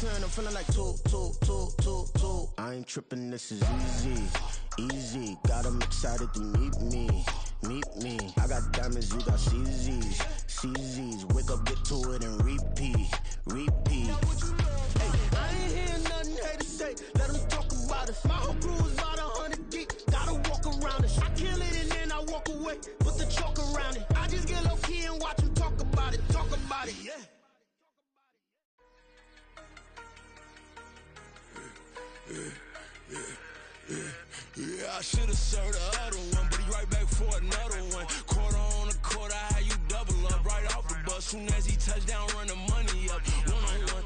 turn, I'm feeling like two. I ain't tripping, this is easy. Got 'em excited to meet me. I got diamonds, you got CZs. Wake up, get to it and repeat. Hey, I ain't hearing nothing haters say. Let them talk about us. My whole crew is about 100 deep. Gotta walk around us. I kill it and then I walk away. Put the chalk around it. I just get low key and watch them talk about it. Yeah. Yeah, I should've served the other one, but he right back for another one. Quarter on a quarter, how you double up right off the bus. Soon as he touch down, run the money up. One-on-one.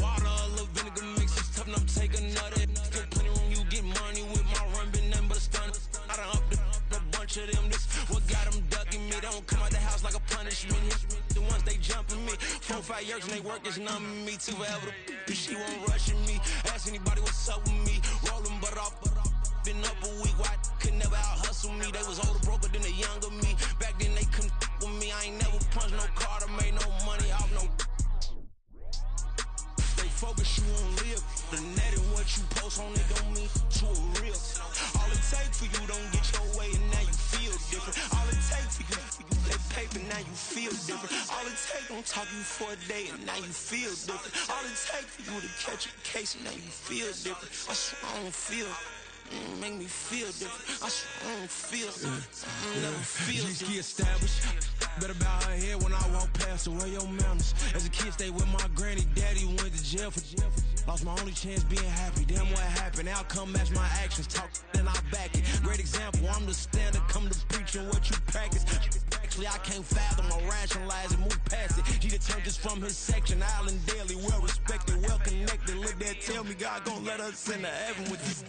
Water, a little vinegar mix, it's tough enough to take another. Still plenty room, you get money with my run, been nothing but a stun. I done up a bunch of them, this what got them ducking me. They don't come out the house like a punishment. The ones they jumping me. 4 or 5 years and they work is numbing me. Too forever, she won't rushing me. Ask anybody what's up with me. Rollin' butt off. Been up a week, why could never out hustle me? They was older, broker than the younger me. Back then they couldn't with me. I ain't never punched no card or made no money off no. They focus, you on live. The net and what you post on it don't mean to a real. All it take for you don't get your way and now you feel different. All it take for you that paper, now you feel different. All it take don't talk you for a day and now you feel different. All it take for you to catch a case and now you feel different. I swear I don't feel. Make me feel different. I swear I don't feel. Never feel different. G-ski established. Better bow her head when I walk past her. Where your manners? As a kid, stayed with my granny. Daddy went to jail for lost my only chance being happy. Damn, what happened? Outcome match my actions. Talk and I back it. Great example. I'm the standard. Come to preaching what you practice. Actually, I can't fathom or rationalize and move past it. He turned this from his section. Island Daily, well respected, well connected. Look there, tell me God gon' let us into heaven with this.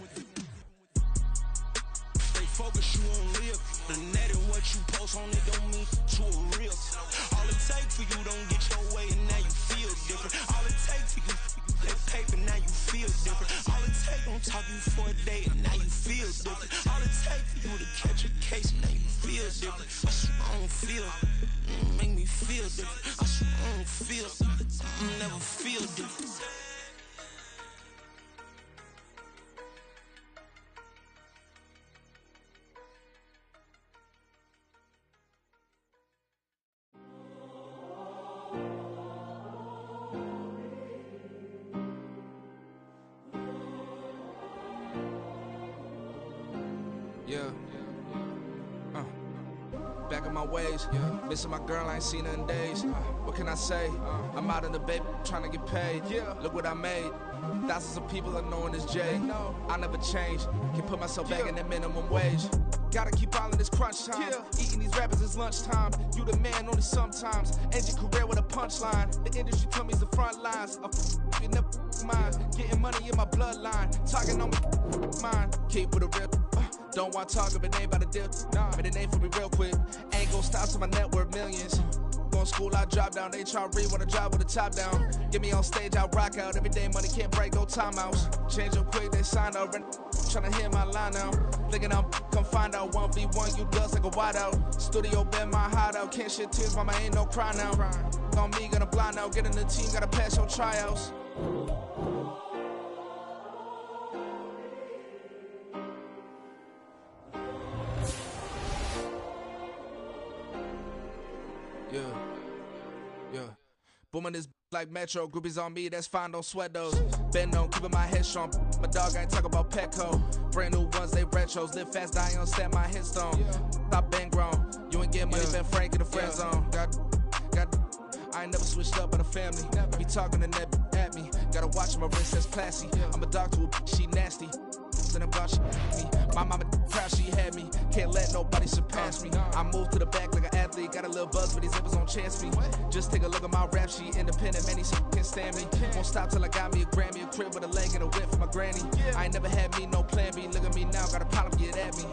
Focus, you on live. The net and what you post on it don't mean to a real. All it take for you don't get your way and now you feel different. All it take for you that paper, now you feel different. All it take don't talk you for a day and now you feel different. All it take for you to catch a case and now you feel different. I swear I don't feel. Make me feel different. I swear I don't feel. Never feel different. Yeah. Back in my ways, missing my girl, I ain't seen her in days. What can I say? I'm out in the baby, trying to get paid. Look what I made. Thousands of people are knowing this Jay. I never change. Can put myself back in that minimum wage. Gotta keep all in this crunch time. Eating these rappers is lunchtime. You the man only sometimes. End your career with a punchline. The industry told me it's the front lines. You never mind. Getting money in my bloodline. Talking on mine. Keep with a real. Don't want to talk if it ain't about a deal. But it ain't for me real quick. Ain't gon' stop till my net worth millions. Going school, I drop down. They try to read when I drive with the top down. Get me on stage, I rock out. Every day money can't break, no timeouts. Change up quick, they sign up. Tryna hear my line now. Thinking I'm come find out 1v1, you dust like a wideout. Studio been my hideout. Can't shed tears, mama ain't no cry now. On me, gonna blind out. Get in the team, gotta pass your tryouts. Yeah. Booming this like Metro, groupies on me, that's fine, don't sweat those. Bend on, keeping my head strong. My dog ain't talk about Petco. Brand new ones, they retros. Live fast, die on set my headstone. Stop been grown. You ain't get money, been Frank in the friend zone. Got. I ain't never switched up in a family. Be talking to that at me. Gotta watch my wrist, that's classy. I'm a dog to a she nasty. And about she me. My mama proud she had me. Can't let nobody surpass me. I moved to the back like an athlete. Got a little buzz, but these zippers don't chance me. Just take a look at my rap sheet. Independent, man, these can't stand me. Won't stop till I got me a Grammy, a crib with a leg and a whip for my granny. I ain't never had me no plan B. Look at me now, got a problem, get at me.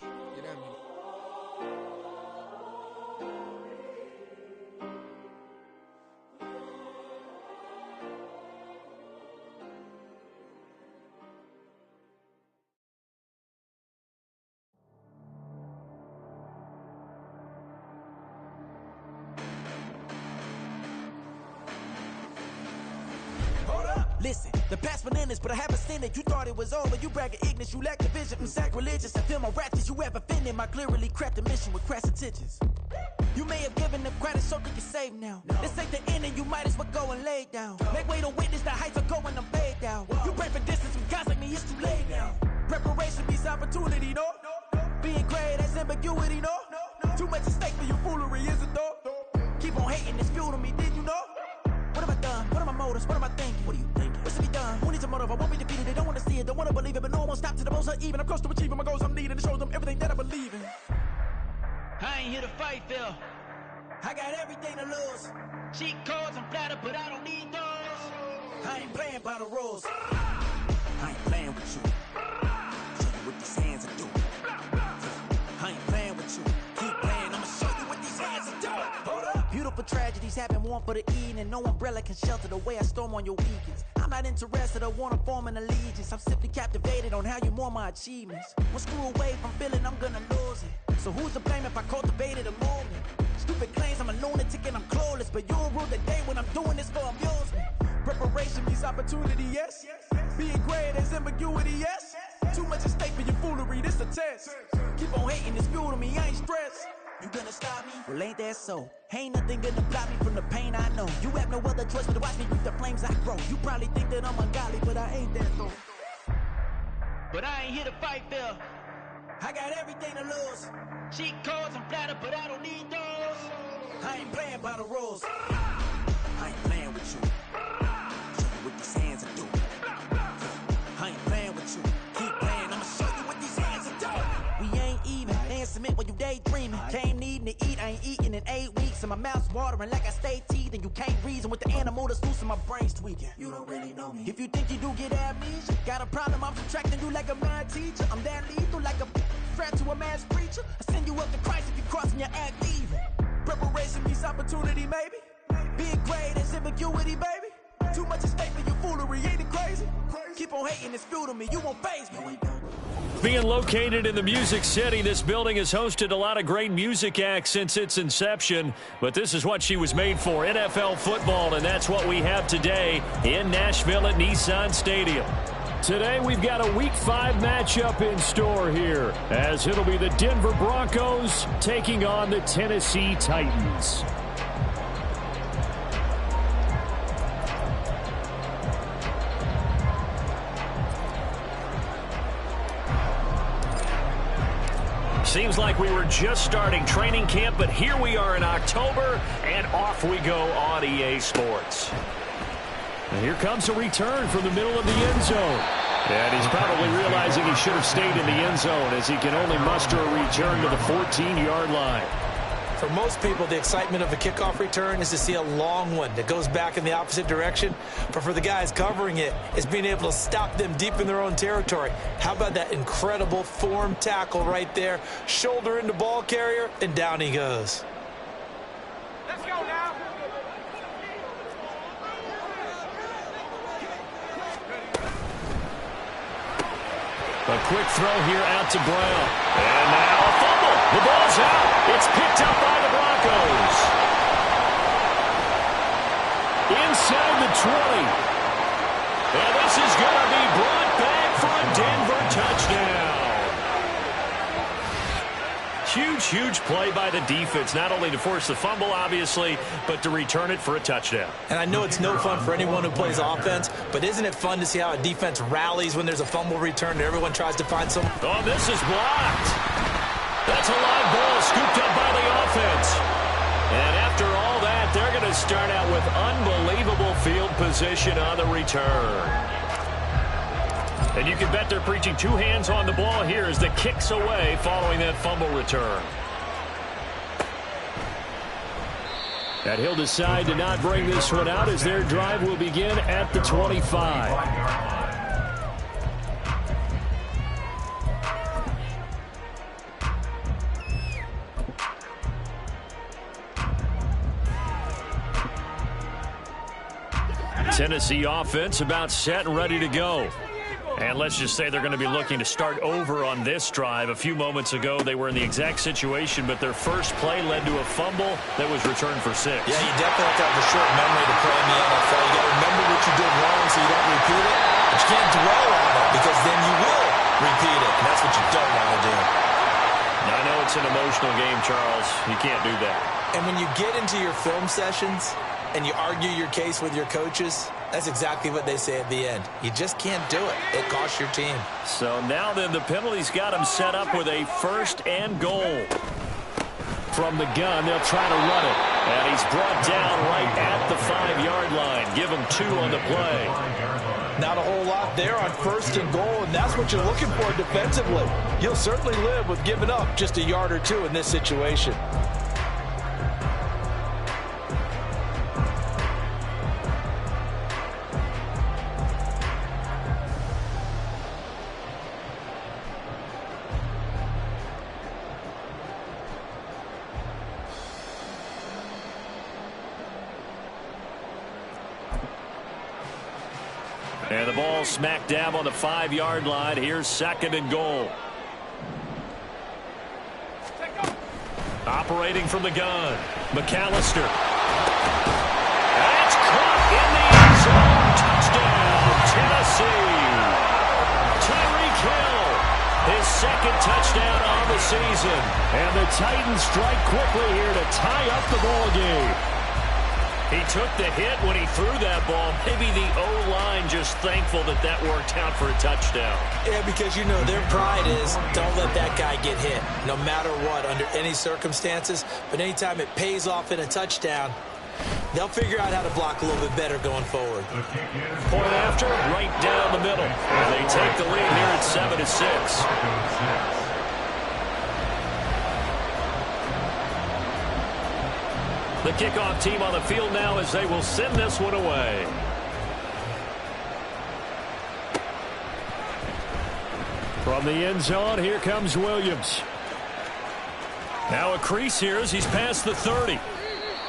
Listen, the past bananas, but I haven't seen it. You thought it was over, you bragging ignorance, you lack the vision from sacrilegious. I feel my ratchets, you have offended my clearly crafted mission with crass intentions. You may have given them credit so they can save now. This ain't the end and you might as well go and lay down. Make way to witness the heights are going, I'm paid down. You pray for distance with guys like me, it's too late now. Preparation means opportunity, no? Being great has ambiguity, no? Too much at stake for your foolery, is it though? Keep on hating, it's fuel to me, did you know? What have I done? What are my motives? What am I thinking? What are you thinking? What's to be done? Who needs a motive? I won't be defeated. They don't want to see it, don't want to believe it, but no one won't stop to the most uneven. I'm close to achieving my goals. I'm needing to show them everything that I believe in. I ain't here to fight, Phil. I got everything to lose. Cheat codes, I'm flattered, but I don't need those. I ain't playing by the rules. I ain't playing with you. Show you what these hands are doing. I ain't playing with you. Keep playing, I'ma show you what these hands are doing. Hold up. Beautiful tragedies happen, one for the evening. No umbrella can shelter the way I storm on your weekends. I'm not interested, I wanna form an allegiance. I'm simply captivated on how you mourn my achievements. One screw away from feeling I'm gonna lose it. So who's to blame if I cultivated a movement? Stupid claims I'm a lunatic and I'm clueless, but you'll rule the day when I'm doing this for amusement. Preparation means opportunity, yes. Being great is ambiguity, yes. Too much at stake for your foolery, this a test. Keep on hating, it's fuel to me, I ain't stressed. You gonna stop me? Well, ain't that so? Ain't nothing gonna block me from the pain I know. You have no other choice but to watch me reap the flames I grow. You probably think that I'm ungodly, but I ain't that though. But I ain't here to fight, Phil. I got everything to lose. Cheat codes, I'm flattered, but I don't need those. I ain't playing by the rules. I ain't playing with you. Show you what these hands are doing. I ain't playing with you. Keep playing, I'ma show you what these hands are doing. We ain't even. They ain't submit when you daydreaming. Came needing to eat, I ain't eating in 8 weeks. And my mouth's watering like I stay teeth. And you can't reason with the animal that's loose and my brain's tweaking. You don't really know me. If you think you do get amnesia, got a problem, I'm subtracting you like a mad teacher. I'm that lethal like a threat to a mass preacher. I send you up to Christ if you crossing your act evil. Preparation means opportunity, maybe. Being great is ambiguity, baby. Too much at stake for your foolery, ain't it crazy? Keep on hating, it's fuel to me, you won't faze me. Being located in the Music City, this building has hosted a lot of great music acts since its inception, but this is what she was made for, NFL football, and that's what we have today in Nashville at Nissan Stadium. Today we've got a Week 5 matchup in store here, as it'll be the Denver Broncos taking on the Tennessee Titans. Seems like we were just starting training camp, but here we are in October, and off we go on EA Sports. And here comes a return from the middle of the end zone. And he's probably realizing he should have stayed in the end zone as he can only muster a return to the 14-yard line. For most people, the excitement of a kickoff return is to see a long one that goes back in the opposite direction. But for the guys covering it, it's being able to stop them deep in their own territory. How about that incredible form tackle right there? Shoulder into ball carrier, and down he goes. Let's go now. A quick throw here out to Brown. And now a fumble. The ball's out. It's picked up by the Broncos. Inside the 20. And this is going to be brought back for a Denver touchdown. Huge play by the defense, not only to force the fumble, obviously, but to return it for a touchdown. And I know it's no fun for anyone who plays offense, but isn't it fun to see how a defense rallies when there's a fumble return and everyone tries to find some... Oh, this is blocked. That's a live ball scooped up by the offense. And after all that, they're going to start out with unbelievable field position on the return. And you can bet they're preaching two hands on the ball here as the kick's away following that fumble return. And he'll decide to not bring this one out as their drive will begin at the 25. Tennessee offense about set and ready to go. And let's just say they're going to be looking to start over on this drive. A few moments ago, they were in the exact situation, but their first play led to a fumble that was returned for 6. Yeah, you definitely have to have a short memory to play in the NFL. You got to remember what you did wrong so you don't repeat it. But you can't dwell on it because then you will repeat it, and that's what you don't want to do. Now, I know it's an emotional game, Charles. You can't do that. And when you get into your film sessions and you argue your case with your coaches, that's exactly what they say at the end. You just can't do it. It costs your team. So now then, the penalty's got him set up with a 1st and goal. From the gun, they'll try to run it. And he's brought down right at the 5-yard line. Give him 2 on the play. Not a whole lot there on 1st and goal, and that's what you're looking for defensively. You'll certainly live with giving up just a yard or 2 in this situation. And the ball smack dab on the 5-yard line. Here's 2nd and goal. Operating from the gun, McAllister. That's caught in the end zone. Touchdown, Tennessee. Tyreek Hill, his 2nd touchdown on the season. And the Titans strike quickly here to tie up the ball game. He took the hit when he threw that ball. Maybe the O-line just thankful that that worked out for a touchdown. Yeah, because, you know, their pride is don't let that guy get hit, no matter what, under any circumstances. But anytime it pays off in a touchdown, they'll figure out how to block a little bit better going forward. Point after, right down the middle. And they take the lead here at 7-6. The kickoff team on the field now as they will send this one away. From the end zone, here comes Williams. Now a crease here as he's past the 30.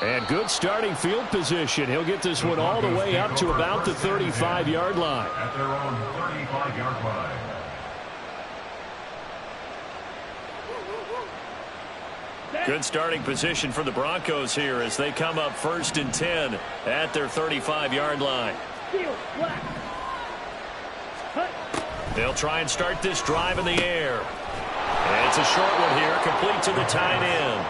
And good starting field position. He'll get this one all the way up to about the 35-yard line. At their own 35-yard line. Good starting position for the Broncos here as they come up 1st and 10 at their 35-yard line. They'll try and start this drive in the air. And it's a short one here, complete to the tight end.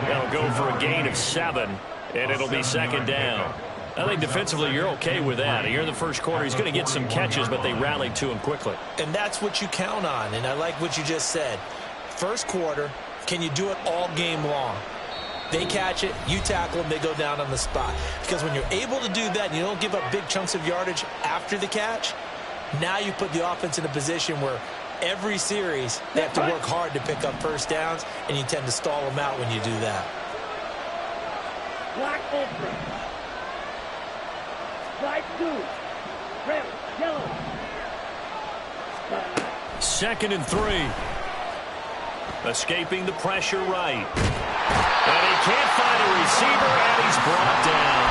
That'll go for a gain of 7, and it'll be 2nd down. I think defensively you're okay with that. Here in the first quarter, he's going to get some catches, but they rallied to him quickly. And that's what you count on, and I like what you just said. First quarter, can you do it all game long? They catch it, you tackle them, they go down on the spot. Because when you're able to do that and you don't give up big chunks of yardage after the catch, now you put the offense in a position where every series they have to work hard to pick up 1st downs, and you tend to stall them out when you do that. Black open. Strike 2. Red, yellow. 2nd and 3. Escaping the pressure right. And he can't find a receiver, and he's brought down.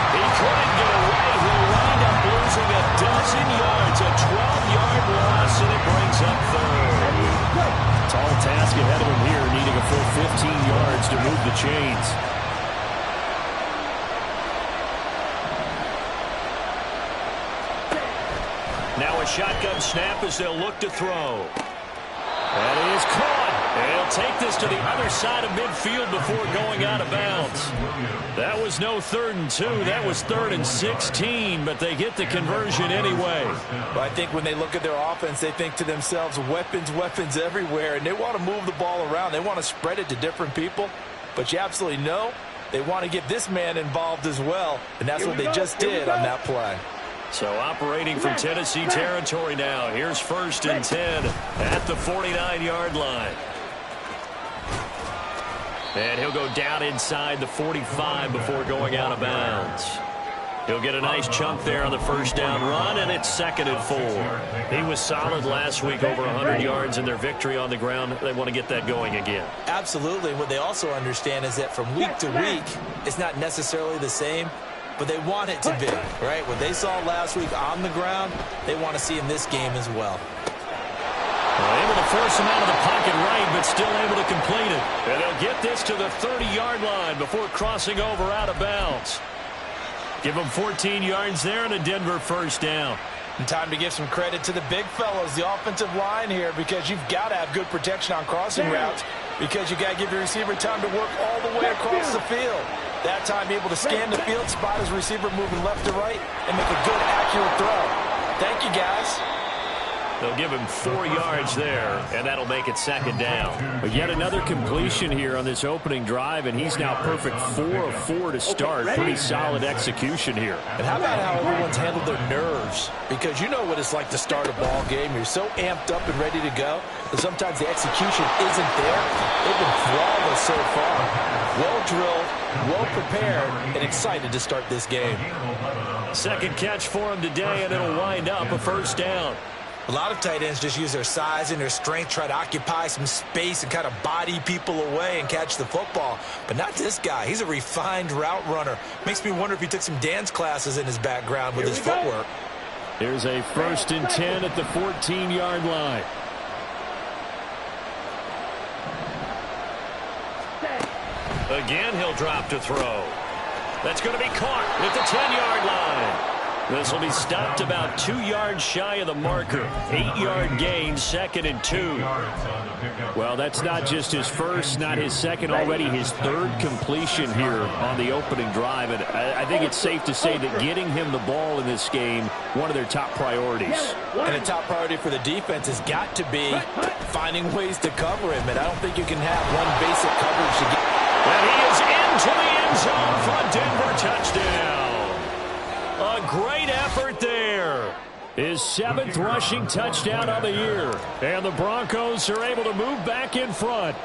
He couldn't get away. He'll wind up losing a dozen yards, a 12-yard loss, and it brings up 3rd. Tall task ahead of him here, needing a full 15 yards to move the chains. Now a shotgun snap as they'll look to throw. And he is caught. And he'll take this to the other side of midfield before going out of bounds. That was no 3rd and 2. That was 3rd and 16, but they get the conversion anyway. Well, I think when they look at their offense, they think to themselves, weapons, weapons everywhere, and they want to move the ball around. They want to spread it to different people, but you absolutely know they want to get this man involved as well, and that's what they just did on that play. So operating from Tennessee territory now. Here's 1st and 10 at the 49-yard line. And he'll go down inside the 45 before going out of bounds. He'll get a nice chunk there on the 1st down run, and it's 2nd and 4. He was solid last week, over 100 yards in their victory on the ground. They want to get that going again. Absolutely. What they also understand is that from week to week, it's not necessarily the same. but they want it to be, right? What they saw last week on the ground, they want to see in this game as well. Able to force him out of the pocket right, but still able to complete it. And they'll get this to the 30-yard line before crossing over out of bounds. Give them 14 yards there and a Denver first down. And time to give some credit to the big fellows, the offensive line here, because you've got to have good protection on crossing routes, because you got to give your receiver time to work all the way across the field. That time able to scan the field, spot his receiver moving left to right, and make a good, accurate throw. Thank you, guys. They'll give him 4 yards there, and that'll make it second down. But yet another completion here on this opening drive, and he's now perfect 4 of 4 to start. Pretty solid execution here. And how about how everyone's handled their nerves? Because you know what it's like to start a ball game. You're so amped up and ready to go, but sometimes the execution isn't there. They've been flawless so far. Well drilled, well prepared, and excited to start this game. Second catch for him today, and it'll wind up a first down. A lot of tight ends just use their size and their strength, try to occupy some space and kind of body people away and catch the football. But not this guy. He's a refined route runner. Makes me wonder if he took some dance classes in his background with his footwork. Here's a 1st and 10 at the 14-yard line. Again, he'll drop to throw. That's going to be caught at the 10-yard line. This will be stopped about 2 yards shy of the marker. 8-yard gain, 2nd and 2. Well, that's not just his first, not his second, already his 3rd completion here on the opening drive. And I think it's safe to say that getting him the ball in this game, one of their top priorities. And a top priority for the defense has got to be finding ways to cover him. And I don't think you can have one basic coverage to get. And he is into the end zone for a Denver touchdown. A great effort there. His 7th rushing touchdown of the year. And the Broncos are able to move back in front.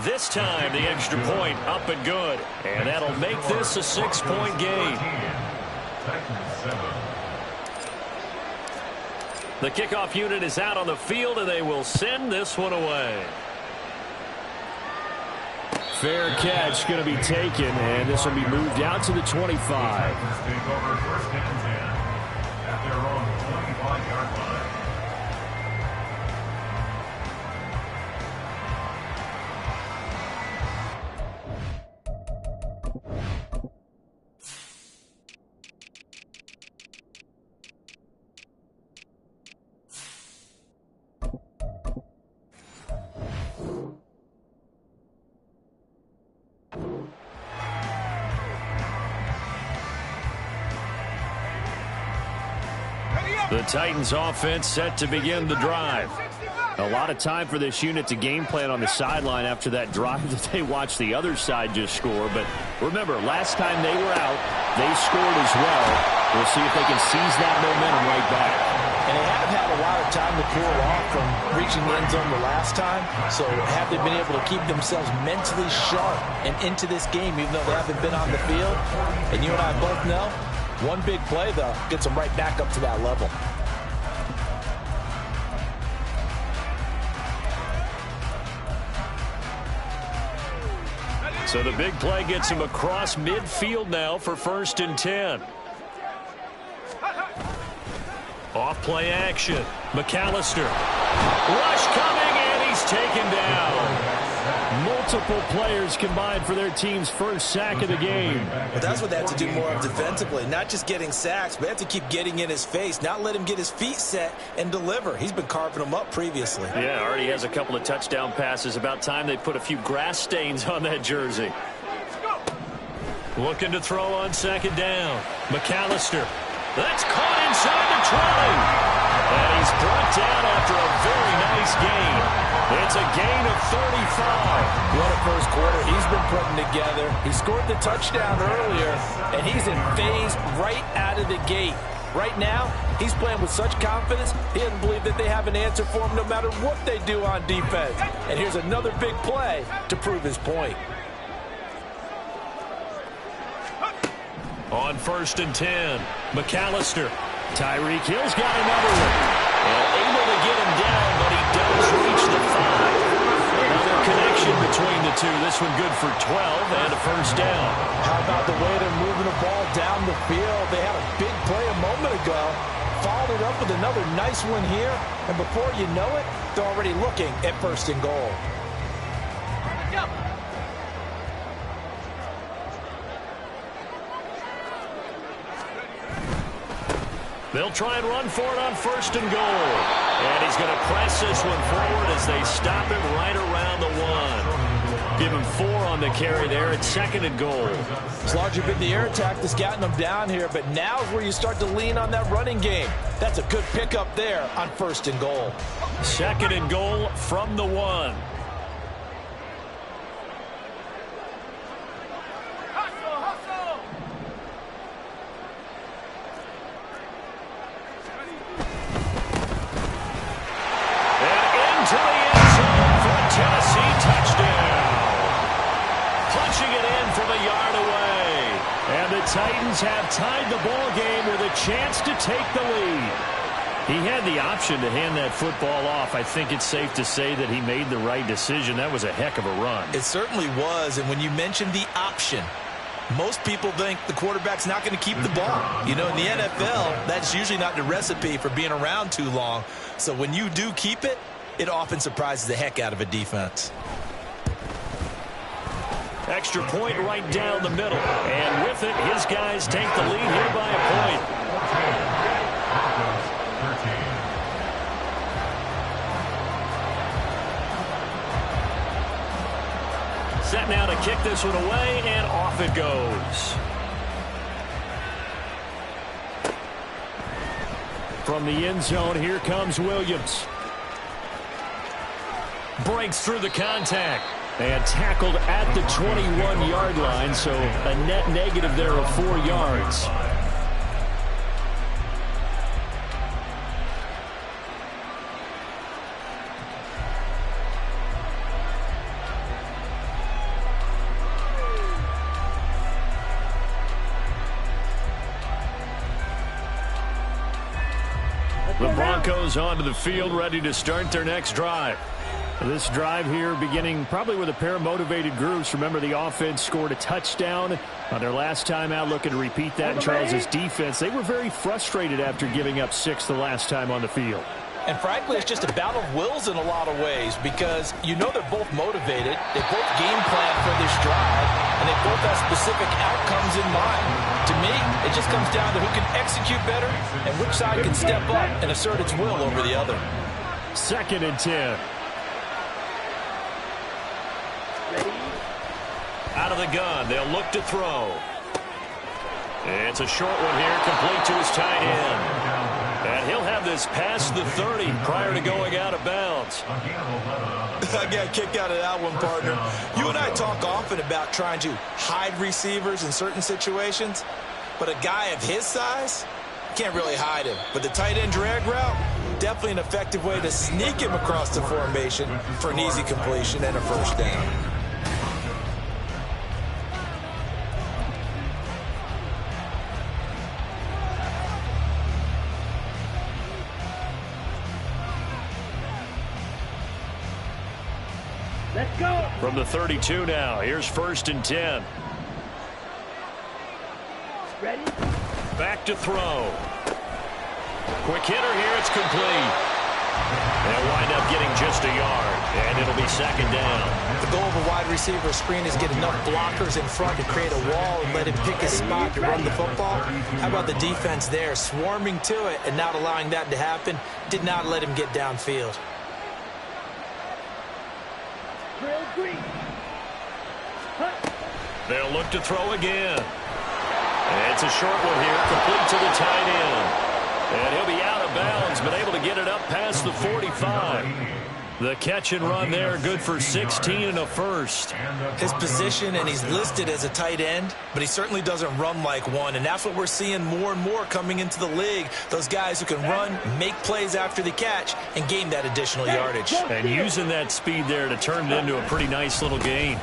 This time, the extra point up and good. And that'll make this a 6-point game. The kickoff unit is out on the field, and they will send this one away. Fair catch going to be taken, and this will be moved out to the 25. Take over 1st and 10 at their own 25-yard line. The Titans offense set to begin the drive. A lot of time for this unit to game plan on the sideline after that drive that they watched the other side just score. But remember, last time they were out, they scored as well. We'll see if they can seize that momentum right back. And they haven't had a lot of time to cool off from reaching the end zone the last time. So have they been able to keep themselves mentally sharp and into this game, even though they haven't been on the field? And you and I both know, one big play, though, gets them right back up to that level. So the big play gets him across midfield now for 1st and 10. Off play action. McAllister. Rush coming, and he's taken down. Multiple players combined for their team's first sack of the game. But that's what they have to do more of defensively. Not just getting sacks, but they have to keep getting in his face, not let him get his feet set and deliver. He's been carving them up previously. Yeah, already has a couple of touchdown passes. About time they put a few grass stains on that jersey. Looking to throw on 2nd down. McAllister. That's caught inside the 20. And he's brought down after a very nice gain. It's a gain of 35. What a first quarter he's been putting together. He scored the touchdown earlier, and he's in phase right out of the gate. Right now, he's playing with such confidence, he doesn't believe that they have an answer for him no matter what they do on defense. And here's another big play to prove his point. On 1st and 10, McAllister. Tyreek Hill's got another one. And able to get him down, but he does reach the 5. Another connection between the the two. This one good for 12 and a first down. How about the way they're moving the ball down the field? They had a big play a moment ago. Followed it up with another nice one here. And before you know it, they're already looking at first and goal. They'll try and run for it on first and goal. And he's going to press this one forward as they stop him right around the 1. Give him 4 on the carry there at second and goal. It's largely been the air attack that's gotten them down here, but now is where you start to lean on that running game. That's a good pickup there on first and goal. Second and goal from the 1. To the end zone for a Tennessee touchdown. Punching it in from a yard away. And the Titans have tied the ball game with a chance to take the lead. He had the option to hand that football off. I think it's safe to say that he made the right decision. That was a heck of a run. It certainly was. And when you mentioned the option, most people think the quarterback's not going to keep the ball. You know, in the NFL, that's usually not the recipe for being around too long. So when you do keep it, it often surprises the heck out of a defense. Extra point right down the middle. And with it, his guys take the lead here by a point. Set now to kick this one away, and off it goes. From the end zone, here comes Williams. Breaks through the contact and tackled at the 21-yard line, so a net negative there of 4 yards. The Broncos onto the field, ready to start their next drive. This drive here beginning probably with a pair of motivated groups. Remember, the offense scored a touchdown on their last time out, looking to repeat that in Charles' defense. They were very frustrated after giving up 6 the last time on the field. And frankly, it's just a battle of wills in a lot of ways because you know they're both motivated. They both game plan for this drive, and they both have specific outcomes in mind. To me, it just comes down to who can execute better and which side can step up and assert its will over the other. 2nd and 10. Out of the gun, they'll look to throw. It's a short one here, complete to his tight end. And he'll have this past the 30 prior to going out of bounds. I got a kick out of that one, partner. You and I talk often about trying to hide receivers in certain situations, but a guy of his size, can't really hide him. But the tight end drag route, definitely an effective way to sneak him across the formation for an easy completion and a first down. Let's go. From the 32 now, here's 1st and 10. Ready? Back to throw. Quick hitter here, it's complete. They'll wind up getting just a yard, and it'll be 2nd down. The goal of a wide receiver screen is get enough blockers in front to create a wall and let him pick his spot to run the football. How about the defense there, swarming to it and not allowing that to happen? Did not let him get downfield. They'll look to throw again. And it's a short one here, complete to the tight end. And he'll be out of bounds, but able to get it up past the 45. The catch and run there, good for 16 and a first. His position, and he's listed as a tight end, but he certainly doesn't run like one, and that's what we're seeing more and more coming into the league. Those guys who can run, make plays after the catch, and gain that additional yardage. And using that speed there to turn it into a pretty nice little gain.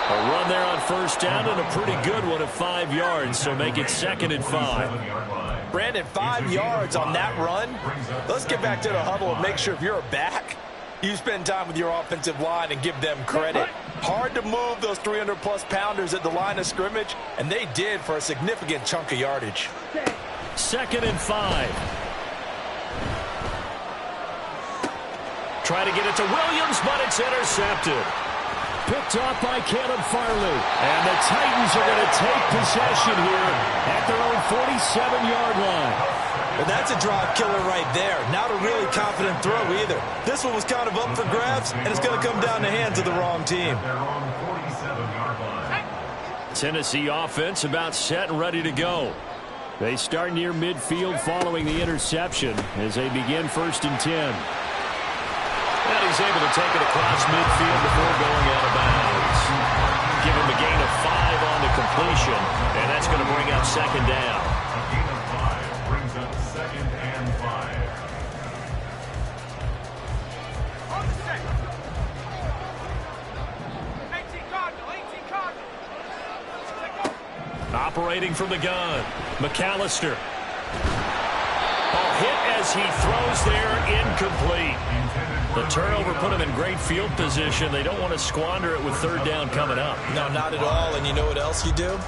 A run there on first down and a pretty good one at 5 yards, so make it 2nd and 5. Brandon, 5 yards on that run. Let's get back to the huddle and make sure if you're a back, You spend time with your offensive line and give them credit. Hard to move those 300-plus pounders at the line of scrimmage, and they did for a significant chunk of yardage. 2nd and 5. Try to get it to Williams, but it's intercepted. Picked off by Caleb Farley. And the Titans are going to take possession here at their own 47-yard line. Well, that's a drive killer right there. Not a really confident throw either. This one was kind of up for grabs, and it's going to come down the hands of the wrong team. Tennessee offense about set and ready to go. They start near midfield following the interception as they begin 1st and 10. And he's able to take it across midfield before going out of bounds. Give him a gain of 5 on the completion, and that's going to bring up 2nd down. A gain of 5 brings up 2nd and 5. On the set. 18 Cardinal. Operating from the gun, McAllister. Hit as he throws there, incomplete. The turnover put him in great field position. They don't want to squander it with 3rd down coming up. No, not at all. And you know what else you do?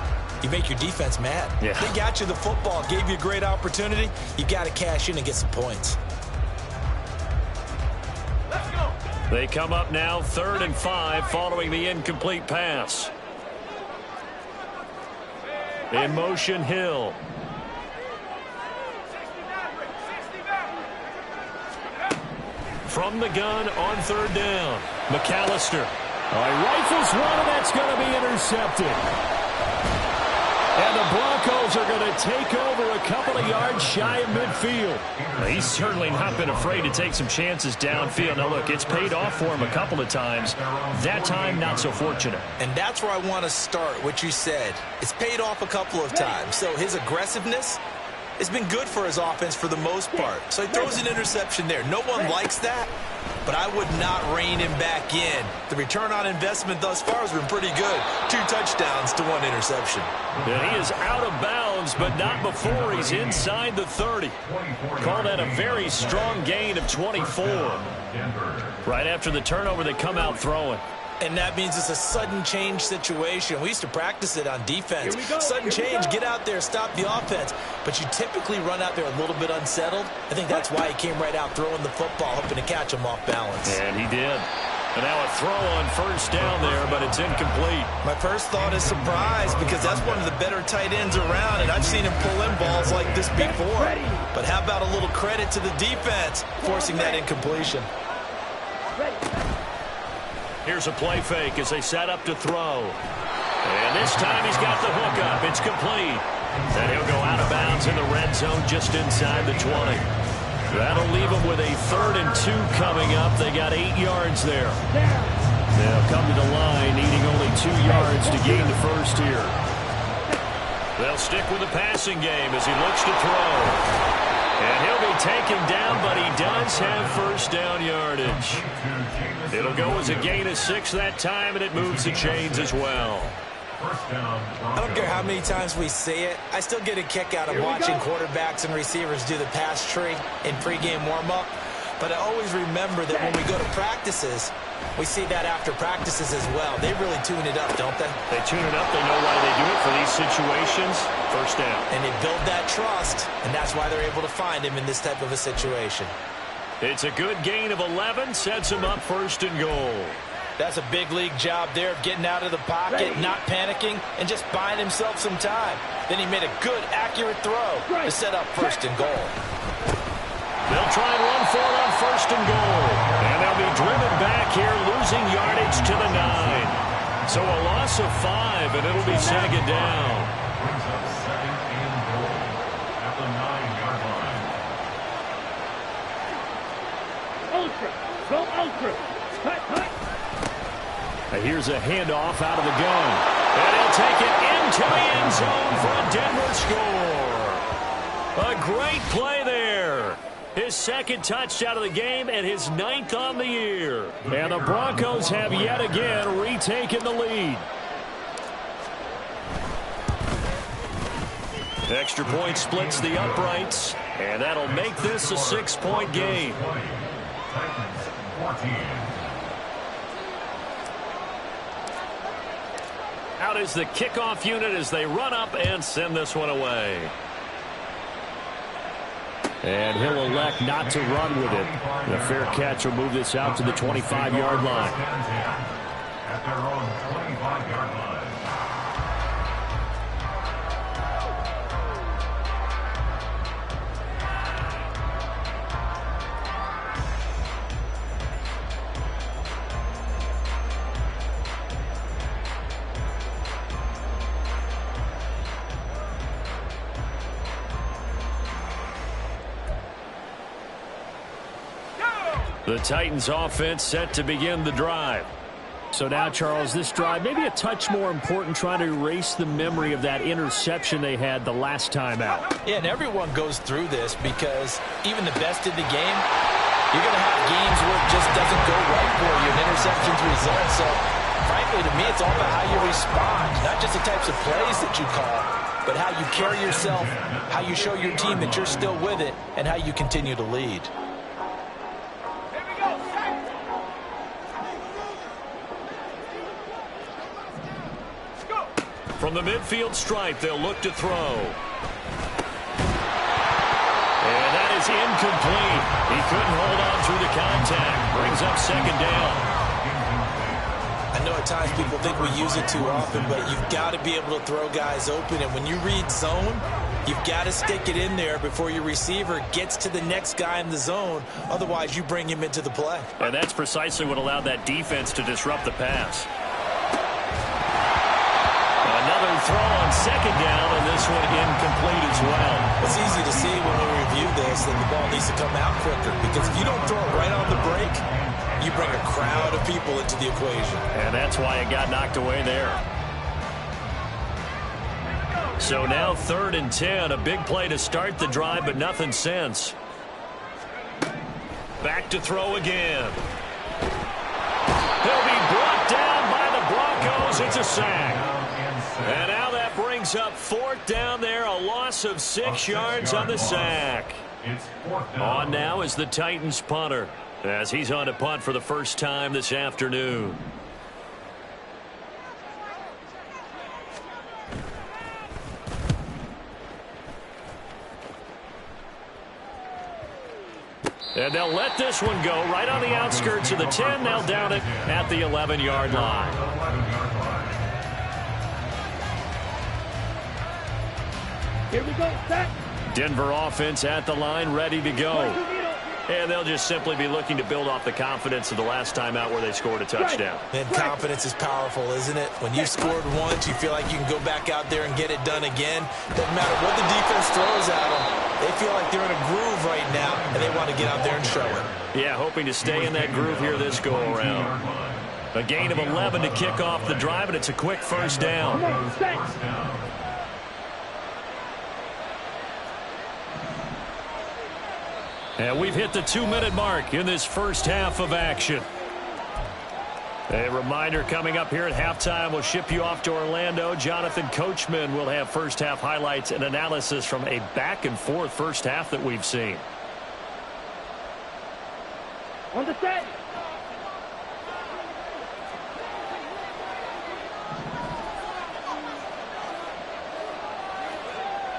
You make your defense mad. Yeah. They got you the football, gave you a great opportunity. You got to cash in and get some points. Let's go. They come up now 3rd and 5 following the incomplete pass. In motion, Hill. From the gun on 3rd down, McAllister. He rifles one, and that's going to be intercepted. And the Broncos are going to take over a couple of yards shy of midfield. He's certainly not been afraid to take some chances downfield. Now, look, it's paid off for him a couple of times. That time, not so fortunate. And that's where I want to start, what you said. It's paid off a couple of times. So his aggressiveness has been good for his offense for the most part. So he throws an interception there. No one likes that, but I would not rein him back in. The return on investment thus far has been pretty good. 2 touchdowns to 1 interception. Yeah, he is out of bounds, but not before he's inside the 30. Call that a very strong gain of 24. Right after the turnover, they come out throwing. And that means it's a sudden change situation. We used to practice it on defense. Sudden change, get out there, stop the offense. But you typically run out there a little bit unsettled. I think that's why he came right out throwing the football, hoping to catch him off balance. And he did. And now a throw on 1st down there, but it's incomplete. My first thought is surprise, because that's one of the better tight ends around, and I've seen him pull in balls like this before. But how about a little credit to the defense forcing that incompletion? Here's a play fake as they set up to throw. And this time he's got the hook up. It's complete. And he'll go out of bounds in the red zone just inside the 20. That'll leave them with a 3rd and 2 coming up. They got 8 yards there. They'll come to the line, needing only 2 yards to gain the first here. They'll stick with the passing game as he looks to throw. And he'll be taken down, but he does have 1st down yardage. It'll go as a gain of 6 that time, and it moves the chains as well. I don't care how many times we see it. I still get a kick out of watching quarterbacks and receivers do the pass tree in pregame warm-up. But I always remember that when we go to practices, we see that after practices as well. They really tune it up, don't they? They tune it up. They know why they do it for these situations. 1st down. And they build that trust, and that's why they're able to find him in this type of a situation. It's a good gain of 11. Sets him up 1st and goal. That's a big league job there of getting out of the pocket, not panicking, and just buying himself some time. Then he made a good, accurate throw to set up 1st and goal. They'll try and run for it on 1st and goal. And they'll be driven back here, losing yardage to the 9. So a loss of 5, and it'll be 2nd down. Brings up 2nd and goal at the 9-yard line. Ultra. Go ultra. Cut, cut. Here's a handoff out of the gun. And he'll take it into the end zone for a Denver score. A great play there. His 2nd touchdown of the game and his 9th on the year. And the Broncos have yet again retaken the lead. Extra point splits the uprights, and that'll make this a 6-point game. Titans 14, 14. Out is the kickoff unit as they run up and send this one away. And he'll elect not to run with it. The fair catch will move this out to the 25-yard line. At their own 25-yard line. The Titans offense set to begin the drive. So now, Charles, this drive maybe a touch more important, trying to erase the memory of that interception they had the last time out. Yeah, and everyone goes through this because even the best in the game, you're going to have games where it just doesn't go right for you, and interceptions result. So, frankly, to me, it's all about how you respond, not just the types of plays that you call, but how you carry yourself, how you show your team that you're still with it, and how you continue to lead. From the midfield stripe, they'll look to throw. And that is incomplete. He couldn't hold on through the contact. Brings up second down. I know at times people think we use it too often, but you've got to be able to throw guys open. And when you read zone, you've got to stick it in there before your receiver gets to the next guy in the zone. Otherwise, you bring him into the play. And that's precisely what allowed that defense to disrupt the pass. Another throw on second down, and this one incomplete as well. It's easy to see when we review this that the ball needs to come out quicker, because if you don't throw it right on the break, you bring a crowd of people into the equation. And that's why it got knocked away there. So now 3rd and 10, a big play to start the drive, but nothing since. Back to throw again. He'll be brought down by the Broncos. It's a sack. And now that brings up 4th down there, a loss of 6 yards on the sack. On now is the Titans punter, as he's on to punt for the first time this afternoon. And they'll let this one go right on the outskirts of the 10. They'll down it at the 11-yard line. Here we go, set. Denver offense at the line, ready to go. And they'll just simply be looking to build off the confidence of the last time out where they scored a touchdown. And confidence is powerful, isn't it? When you've scored once, you feel like you can go back out there and get it done again. Doesn't matter what the defense throws at them. They feel like they're in a groove right now, and they want to get out there and show it. Yeah, hoping to stay in that groove here this go-around. A gain of 11 to kick off the drive, and it's a quick first down. And we've hit the 2-minute mark in this first half of action. A reminder coming up here at halftime, we'll ship you off to Orlando. Jonathan Coachman will have first half highlights and analysis from a back-and-forth first half that we've seen. On the set.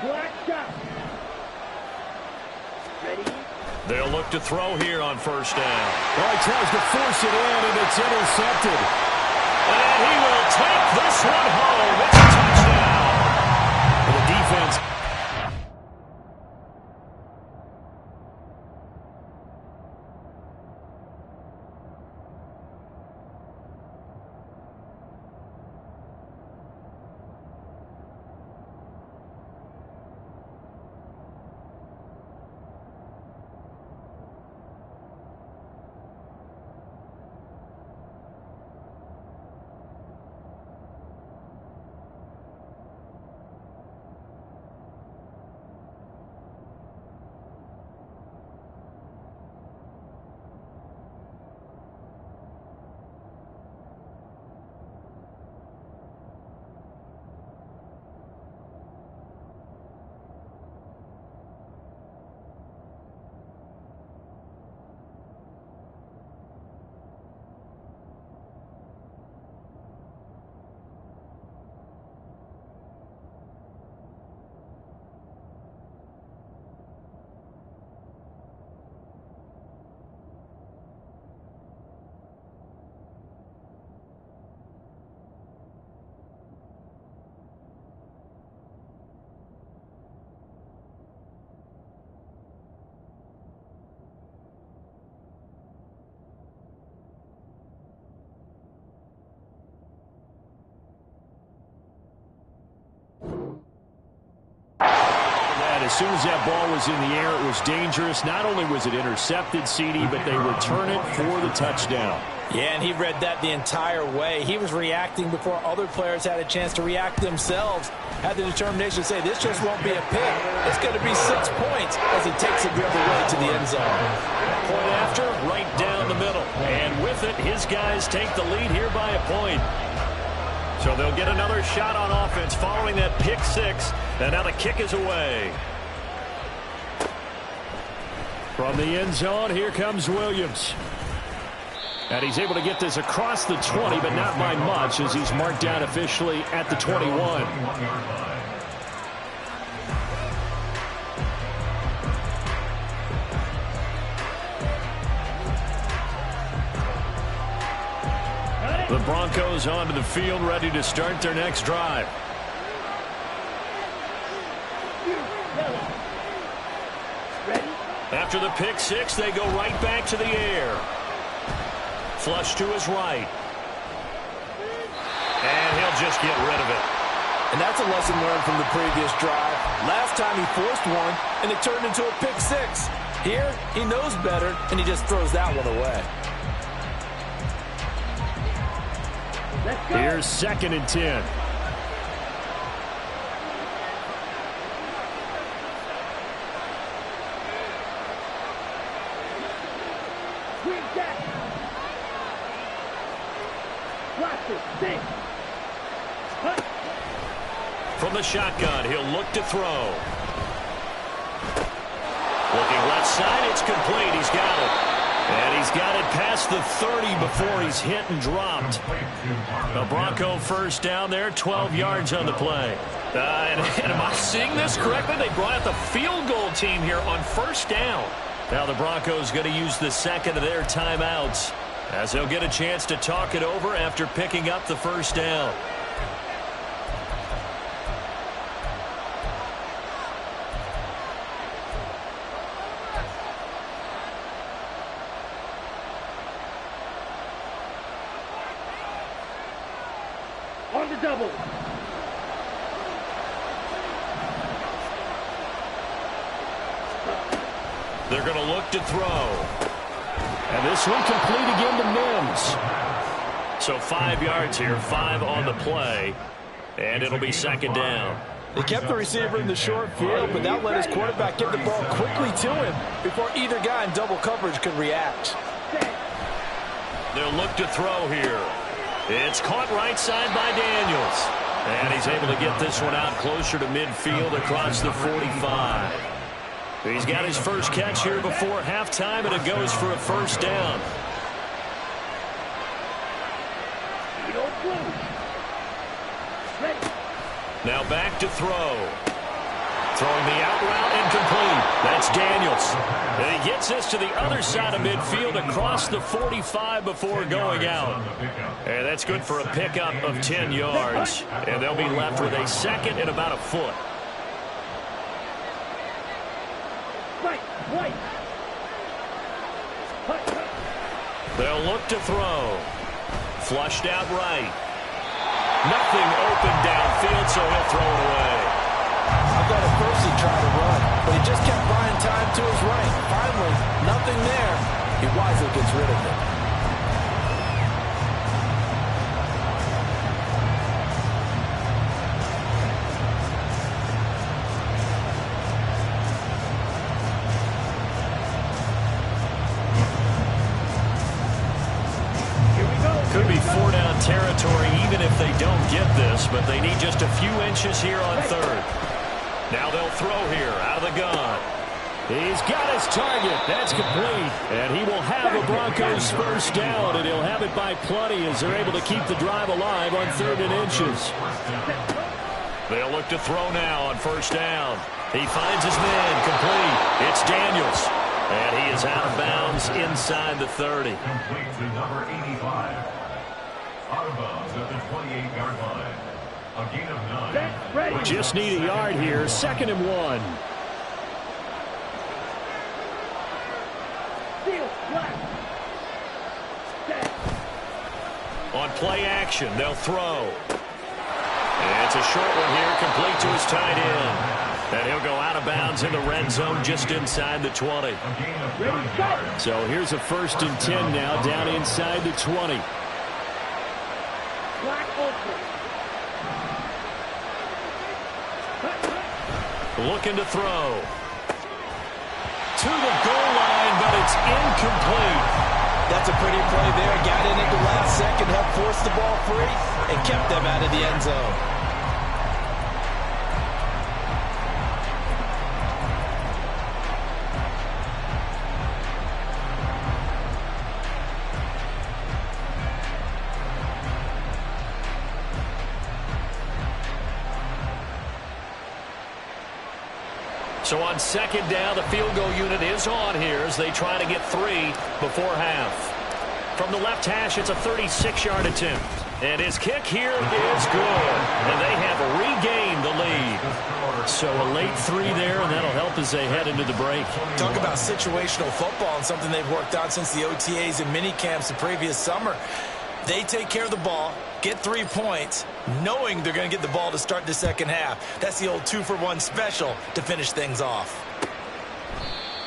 Black shot. Ready? They'll look to throw here on first down. Well, he tries to force it in, and it's intercepted. And he will take this one home. It's a touchdown. The defense. as soon as that ball was in the air, it was dangerous. Not only was it intercepted, CD, but they return it for the touchdown. Yeah, and he read that the entire way. He was reacting before other players had a chance to react themselves. Had the determination to say, this just won't be a pick. It's going to be 6 points as he takes it the other way to the end zone. Point after, right down the middle. And with it, his guys take the lead here by a point. So they'll get another shot on offense following that pick six. And now the kick is away. From the end zone, here comes Williams. And he's able to get this across the 20, but not by much as he's marked down officially at the 21. The Broncos onto the field, ready to start their next drive. After the pick six, they go right back to the air. Flush to his right. And he'll just get rid of it. And that's a lesson learned from the previous drive. Last time he forced one, and it turned into a pick six. Here, he knows better, and he just throws that one away. Here's 2nd and 10. From the shotgun, he'll look to throw. Looking left side, it's complete. He's got it. And he's got it past the 30 before he's hit and dropped. The Bronco first down there, 12 yards on the play. And am I seeing this correctly? They brought out the field goal team here on first down. Now the Broncos going to use the second of their timeouts as they'll get a chance to talk it over after picking up the first down. On the double. They're going to look to throw. And this one complete again to Mims. So 5 yards here, 5 on the play. And it'll be 2nd down. They kept the receiver in the short field, but that let his quarterback get the ball quickly to him before either guy in double coverage could react. They'll look to throw here. It's caught right side by Daniels. And he's able to get this one out closer to midfield across the 45. He's got his first catch here before halftime, and it goes for a first down. Now back to throw. Throwing the out route, incomplete. That's Daniels. And he gets this to the other side of midfield across the 45 before going out. And that's good for a pickup of 10 yards. And they'll be left with a second and about a foot. They'll look to throw. Flushed out right. Nothing open downfield, so he'll throw it away. I thought at first he tried to run, but he just kept buying time to his right. Finally, nothing there. He wisely gets rid of it. Could be 4-down territory even if they don't get this, but they need just a few inches here on 3rd. Now they'll throw here out of the gun. He's got his target. That's complete. And he will have a Broncos first down, and he'll have it by plenty as they're able to keep the drive alive on 3rd and inches. They'll look to throw now on first down. He finds his man complete. It's Daniels. And he is out of bounds inside the 30. Complete to number 85. Out of bounds at the 28-yard line. A gain of 9. Just need a yard here. 2nd and 1. On play action, they'll throw. And it's a short one here, complete to his tight end. And he'll go out of bounds in the red zone just inside the 20. So here's a 1st and 10 now down inside the 20. Looking to throw. To the goal line, but it's incomplete. That's a pretty play there. Got in at the last second, helped force the ball free, and kept them out of the end zone. So on 2nd down, the field goal unit is on here as they try to get 3 before half. From the left hash, it's a 36-yard attempt. And his kick here is good. And they have regained the lead. So a late 3 there, and that'll help as they head into the break. Talk about situational football and something they've worked on since the OTAs and mini camps the previous summer. They take care of the ball, get 3 points, knowing they're going to get the ball to start the second half. That's the old 2-for-1 special to finish things off.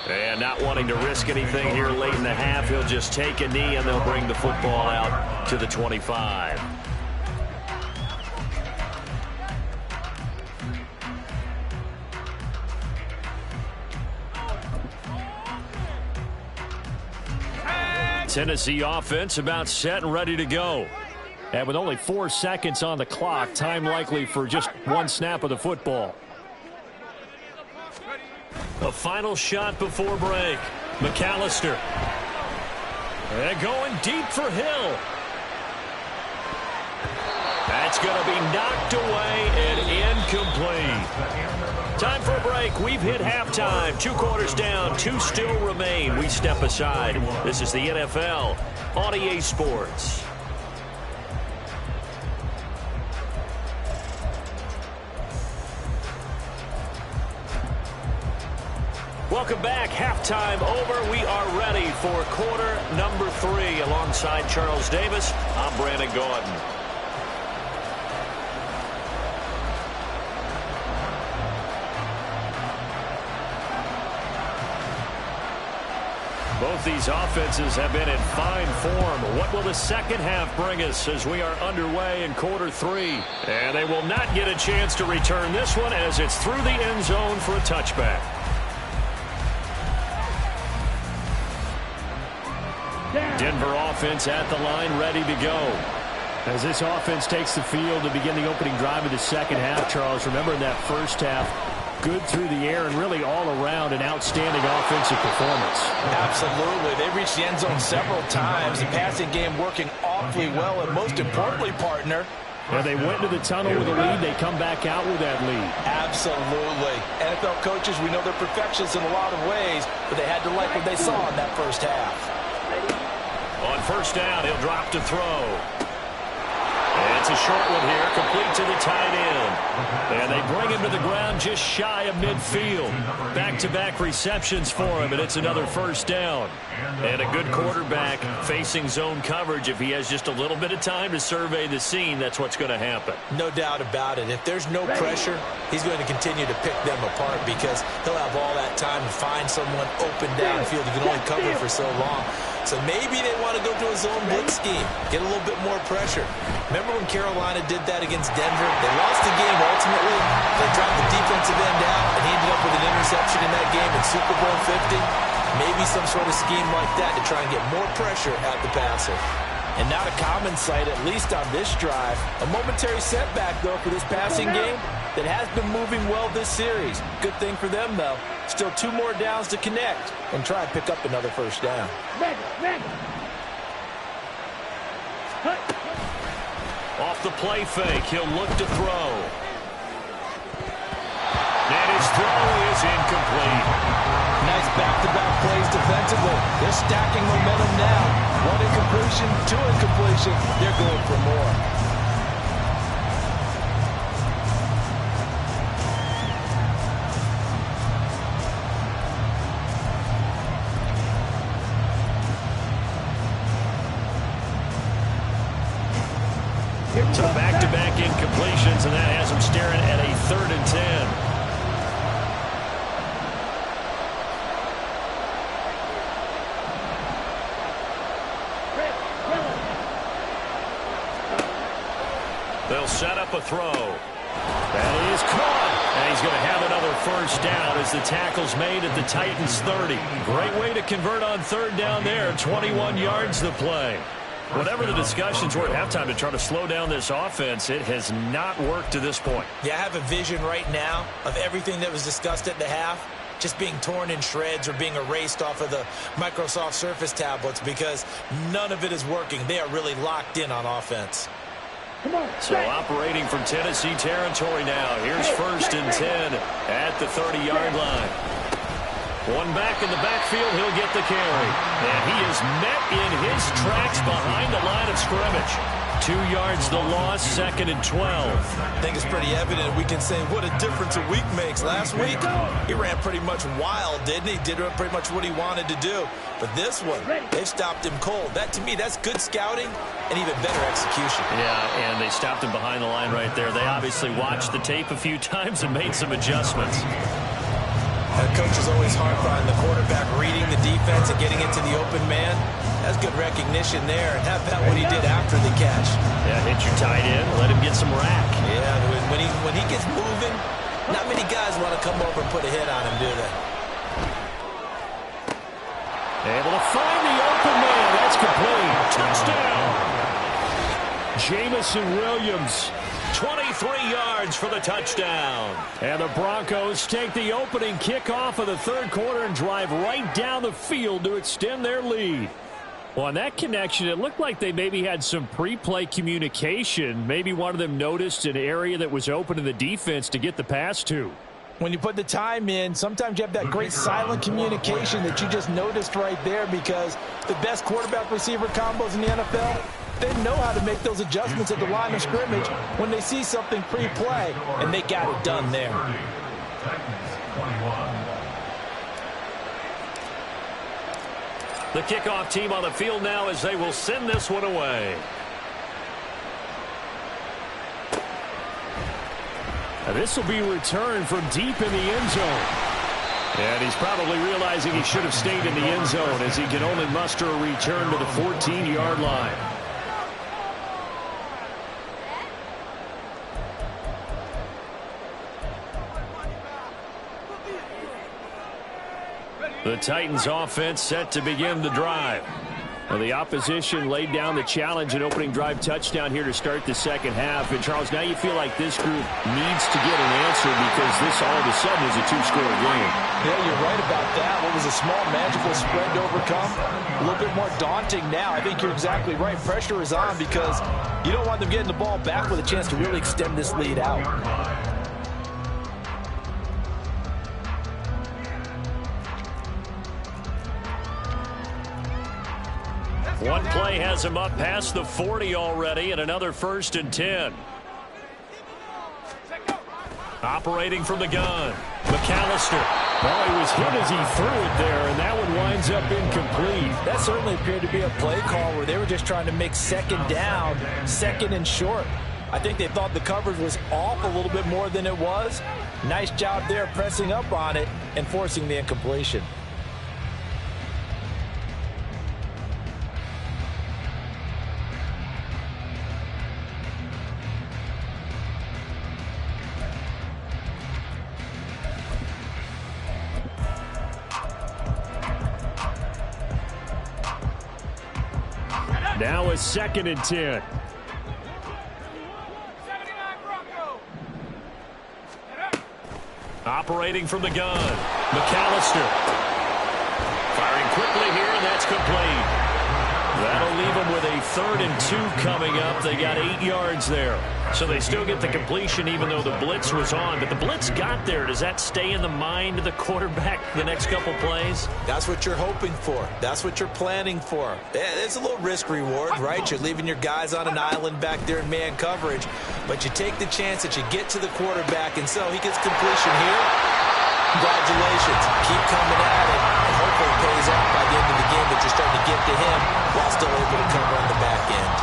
And not wanting to risk anything here late in the half, he'll just take a knee and they'll bring the football out to the 25. Tennessee offense about set and ready to go. And with only 4 seconds on the clock, time likely for just 1 snap of the football. A final shot before break. McAllister. And going deep for Hill. That's going to be knocked away and incomplete. Time for a break. We've hit halftime. 2 quarters down. 2 still remain. We step aside. This is the NFL on EA Sports. Welcome back. Halftime over. We are ready for quarter number 3. Alongside Charles Davis, I'm Brandon Gordon. Both these offenses have been in fine form. What will the second half bring us as we are underway in quarter 3? And they will not get a chance to return this one as it's through the end zone for a touchback. Denver offense at the line, ready to go. As this offense takes the field to begin the opening drive of the second half, Charles, remember in that first half, good through the air and really all around an outstanding offensive performance. Absolutely. They reached the end zone several times. The passing game working awfully well, and most importantly, partner, and they went to the tunnel with a lead. They come back out with that lead. Absolutely. NFL coaches, we know they're perfectionists in a lot of ways, but they had to like what they saw in that first half. On first down, he'll drop to throw. It's a short one here, complete to the tight end. And they bring him to the ground just shy of midfield. Back-to-back receptions for him, and it's another first down. And a good quarterback facing zone coverage. If he has just a little bit of time to survey the scene, that's what's going to happen. No doubt about it. If there's no pressure, he's going to continue to pick them apart because he'll have all that time to find someone open downfield. He can only cover for so long. So maybe they want to go to a zone blitz scheme, get a little bit more pressure. Remember when Carolina did that against Denver? They lost the game ultimately. They dropped the defensive end out, and he ended up with an interception in that game in Super Bowl 50. Maybe some sort of scheme like that to try and get more pressure at the passer. And not a common sight, at least on this drive. A momentary setback, though, for this passing game that has been moving well this series. Good thing for them, though. Still 2 more downs to connect and try and pick up another first down. Off the play fake, he'll look to throw. And his throw is incomplete. Nice back-to-back plays defensively. They're stacking momentum now. 1 incompletion, 2 incompletion. They're going for more. So back-to-back incompletions, and that has him staring at a 3rd and 10. set up a throw. That is caught. And he's going to have another first down as the tackle's made at the Titans 30. Great way to convert on third down there. 21 yards to play. Whatever the discussions were at halftime to try to slow down this offense, it has not worked to this point. Yeah, I have a vision right now of everything that was discussed at the half just being torn in shreds or being erased off of the Microsoft Surface tablets because none of it is working. They are really locked in on offense. So operating from Tennessee territory now. Here's 1st and 10 at the 30-yard line. One back in the backfield, he'll get the carry. And he is met in his tracks behind the line of scrimmage. 2 yards the loss, 2nd and 12. I think it's pretty evident. We can say what a difference a week makes. Last week, he ran pretty much wild, didn't he? Did pretty much what he wanted to do. But this one, they've stopped him cold. That, to me, that's good scouting and even better execution. Yeah, and they stopped him behind the line right there. They obviously watched the tape a few times and made some adjustments. Coach is always harped on the quarterback reading the defense and getting into the open man. That's good recognition there. And how about what he did after the catch? Yeah, hit your tight end, let him get some rack. Yeah, when he gets moving, not many guys want to come over and put a hit on him, do they? Able to find the open man. That's complete. Touchdown. Jamison Williams. 23 yards for the touchdown. And the Broncos take the opening kickoff of the third quarter and drive right down the field to extend their lead. Well, on that connection, it looked like they maybe had some pre-play communication. Maybe one of them noticed an area that was open in the defense to get the pass to. When you put the time in, sometimes you have that great silent communication that you just noticed right there because the best quarterback-receiver combos in the NFL, they know how to make those adjustments at the line of scrimmage when they see something pre-play, and they got it done there. The kickoff team on the field now as they will send this one away. And this will be returned from deep in the end zone. And he's probably realizing he should have stayed in the end zone as he can only muster a return to the 14-yard line. The Titans offense set to begin the drive. Well, the opposition laid down the challenge and opening drive touchdown here to start the second half. And, Charles, now you feel like this group needs to get an answer because this all of a sudden is a two-score game. Yeah, you're right about that. What was a small magical spread to overcome? A little bit more daunting now. I think you're exactly right. Pressure is on because you don't want them getting the ball back with a chance to really extend this lead out. One play has him up past the 40 already, and another 1st and 10. Operating from the gun, McAllister. Well, he was hit as he threw it there, and that one winds up incomplete. That certainly appeared to be a play call where they were just trying to make second down, second and short. I think they thought the coverage was off a little bit more than it was. Nice job there pressing up on it and forcing the incompletion. Now a 2nd and 10. Operating from the gun, McAllister. Firing quickly here, and that's complete. That'll leave them with a 3rd and 2 coming up. They got 8 yards there. So they still get the completion even though the blitz was on. But the blitz got there. Does that stay in the mind of the quarterback the next couple plays? That's what you're hoping for. That's what you're planning for. It's a little risk reward, right? You're leaving your guys on an island back there in man coverage. But you take the chance that you get to the quarterback, and so he gets completion here. Congratulations. Keep coming at it. And hopefully it pays off by the end of the game that you're starting to get to him while still able to cover on the back end.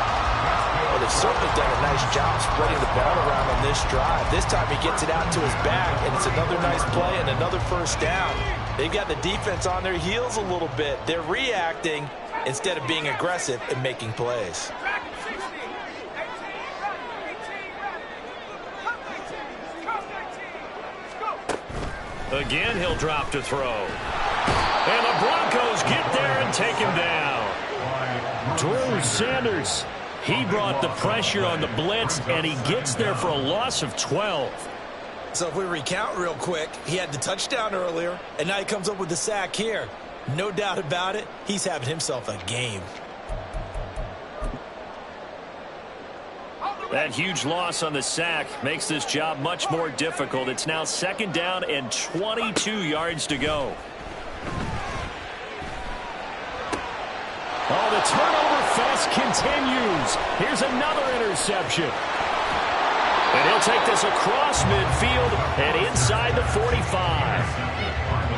Well, they've certainly done a nice job spreading the ball around on this drive. This time he gets it out to his back, and it's another nice play and another first down. They've got the defense on their heels a little bit. They're reacting instead of being aggressive and making plays. Again, he'll drop to throw. And the Broncos get there and take him down. Drew Sanders, he brought the pressure on the blitz, and he gets there for a loss of 12. So if we recount real quick, he had the touchdown earlier, and now he comes up with the sack here. No doubt about it, he's having himself a game. That huge loss on the sack makes this job much more difficult. It's now 2nd down and 22 yards to go. Oh, the turnover fest continues. Here's another interception. And he'll take this across midfield and inside the 45.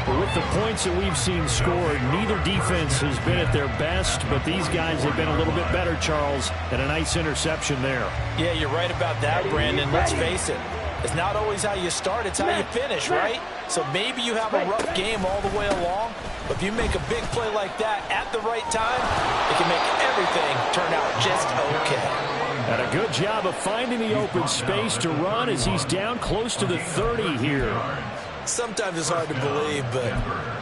But with the points that we've seen scored, neither defense has been at their best, but these guys have been a little bit better, Charles, and a nice interception there. Yeah, you're right about that, Brandon. Let's face it. It's not always how you start, it's how you finish, right? So maybe you have a rough game all the way along, but if you make a big play like that at the right time, it can make everything turn out just okay. And a good job of finding the open space to run as he's down close to the 30 here. Sometimes it's hard to believe, but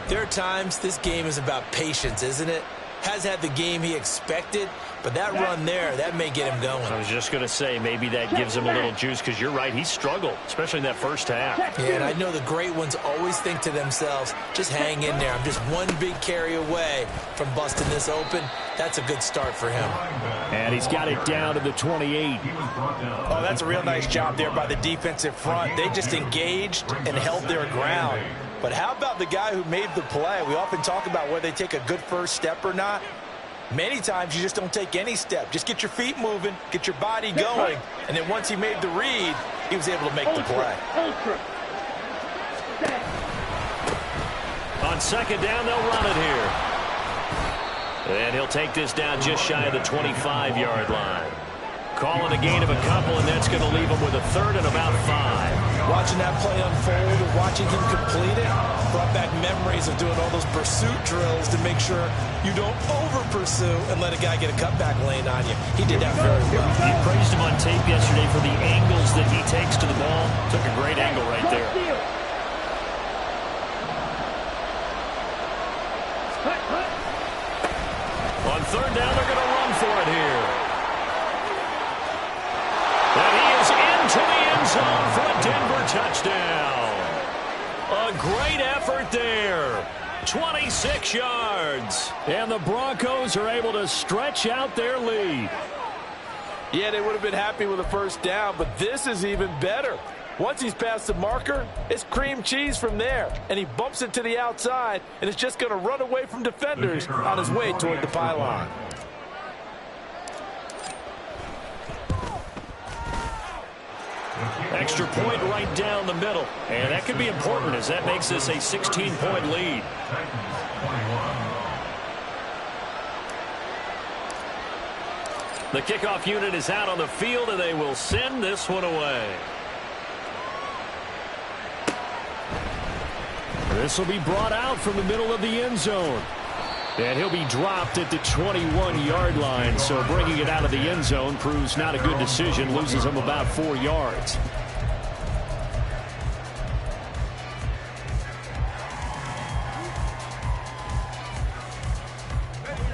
there are times this game is about patience, isn't it? Has had the game he expected, but that run there, that may get him going. I was just going to say, maybe that gives him a little juice, because you're right, he struggled, especially in that first half. Yeah, and I know the great ones always think to themselves, just hang in there. I'm just one big carry away from busting this open. That's a good start for him. And he's got it down to the 28. Oh, that's a real nice job there by the defensive front. They just engaged and held their ground. But how about the guy who made the play? We often talk about whether they take a good first step or not. Many times you just don't take any step. Just get your feet moving, get your body going, and then once he made the read, he was able to make the play. On 2nd down, they'll run it here. And he'll take this down just shy of the 25-yard line. Calling a gain of a couple, and that's going to leave him with a 3rd and about 5. Watching that play unfold and watching him complete it brought back memories of doing all those pursuit drills to make sure you don't over-pursue and let a guy get a cutback lane on you. He did that very well. You praised him on tape yesterday for the angles that he takes to the ball. Took a great angle right there. On 3rd down, they're going to run for it here. And he is into the end zone for a Denver touchdown. A great effort there. 26 yards. And the Broncos are able to stretch out their lead. Yeah, they would have been happy with a first down, but this is even better. Once he's past the marker, it's cream cheese from there. And he bumps it to the outside, and it's just going to run away from defenders on his way toward the pylon. Extra point right down the middle. And that could be important as that makes this a 16-point lead. The kickoff unit is out on the field, and they will send this one away. This will be brought out from the middle of the end zone. And he'll be dropped at the 21-yard line, so bringing it out of the end zone proves not a good decision, loses him about 4 yards.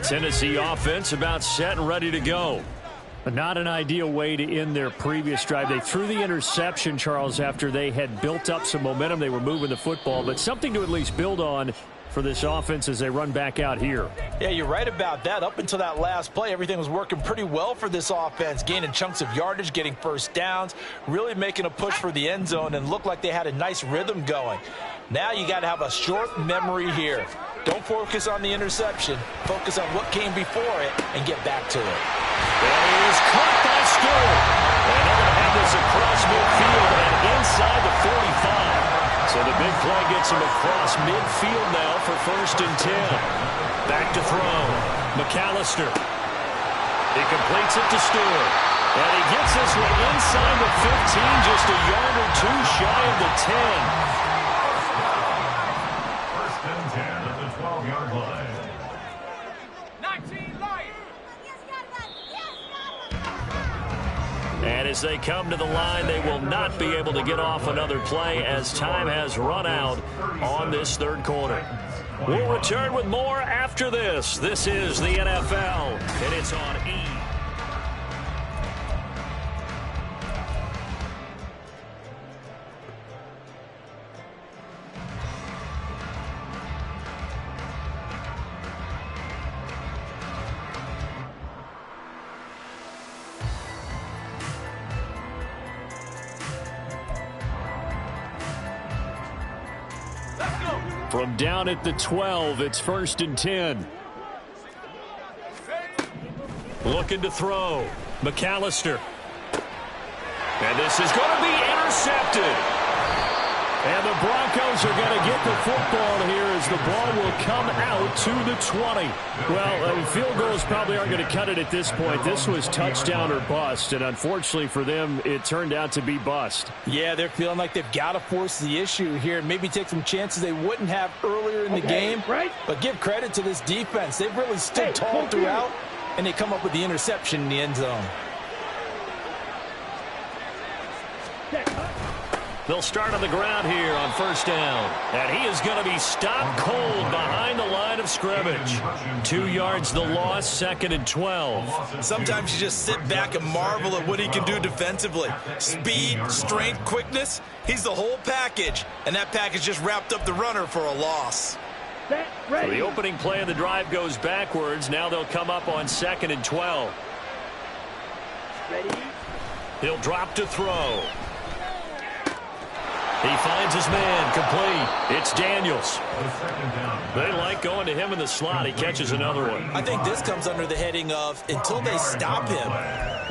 Tennessee offense about set and ready to go. But not an ideal way to end their previous drive. They threw the interception, Charles, after they had built up some momentum. They were moving the football, but something to at least build on for this offense as they run back out here. Yeah, you're right about that. Up until that last play, everything was working pretty well for this offense, gaining chunks of yardage, getting first downs, really making a push for the end zone, and looked like they had a nice rhythm going. Now you got to have a short memory here. Don't focus on the interception. Focus on what came before it and get back to it. And he is caught by Stewart. And they're going to have this across midfield and inside the 45. So the big play gets him across midfield now for 1st and 10. Back to throw. McAllister. He completes it to Stewart. And he gets this one inside the 15, just a yard or two shy of the 10. 1st and 10 at the 12-yard line. And As they come to the line, they will not be able to get off another play as time has run out on this third quarter. We'll return with more after this. This is the NFL, and it's on E! From down at the 12, it's 1st and 10. Looking to throw. McAllister. And this is going to be intercepted. And the Broncos are going to get the football here as the ball will come out to the 20. Well, field goals probably aren't going to cut it at this point. This was touchdown or bust, and unfortunately for them, it turned out to be bust. Yeah, they're feeling like they've got to force the issue here and maybe take some chances they wouldn't have earlier in the game. But give credit to this defense. They've really stood tall throughout, and they come up with the interception in the end zone. They'll start on the ground here on 1st down. And he is going to be stopped cold behind the line of scrimmage. 2 yards the loss, 2nd and 12. Sometimes you just sit back and marvel at what he can do defensively. Speed, strength, quickness, he's the whole package. And that package just wrapped up the runner for a loss. So the opening play of the drive goes backwards. Now they'll come up on 2nd and 12. He'll drop to throw. He finds his man, complete. It's Daniels. They like going to him in the slot. He catches another one. I think this comes under the heading of until they stop him,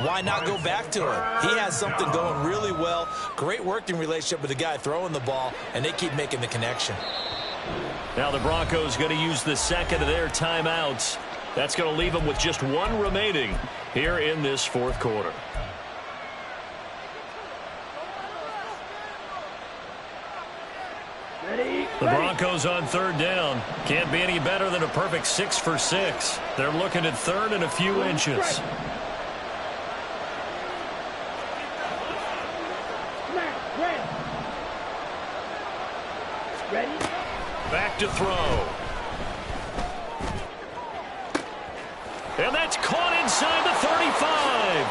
why not go back to him? He has something going really well. Great working relationship with the guy throwing the ball, and they keep making the connection. Now the Broncos going to use the second of their timeouts. That's going to leave them with just 1 remaining here in this 4th quarter. The Broncos on 3rd down. Can't be any better than a perfect 6 for 6. They're looking at 3rd and a few inches. Back to throw. And that's caught inside the 35.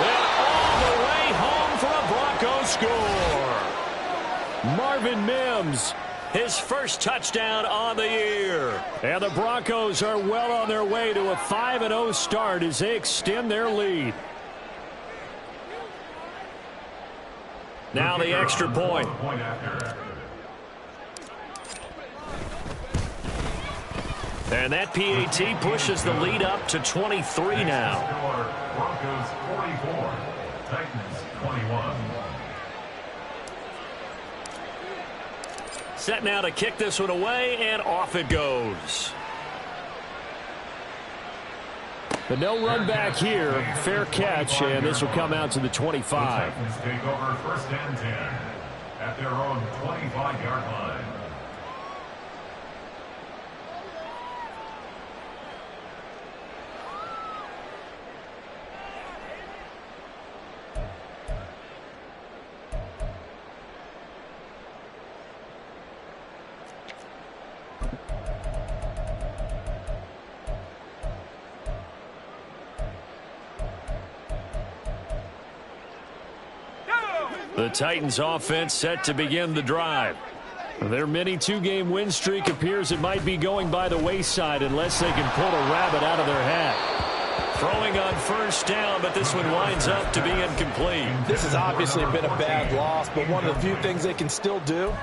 And all the way home for a Broncos score. Marvin Mims, his first touchdown on the year. And the Broncos are well on their way to a 5-0 start as they extend their lead. Now the extra point. And that PAT pushes the lead up to 23 now. Broncos 44, Titans 21. Set now to kick this one away, and off it goes. But no run back here. Fair catch, and this will come out to the 25. The Titans take over 1st and 10 at their own 25-yard line. The Titans offense set to begin the drive. Their mini 2-game win streak appears it might be going by the wayside unless they can pull a rabbit out of their hat. Throwing on 1st down, but this one winds up to be incomplete. This has obviously been a bad loss, but one of the few things they can still do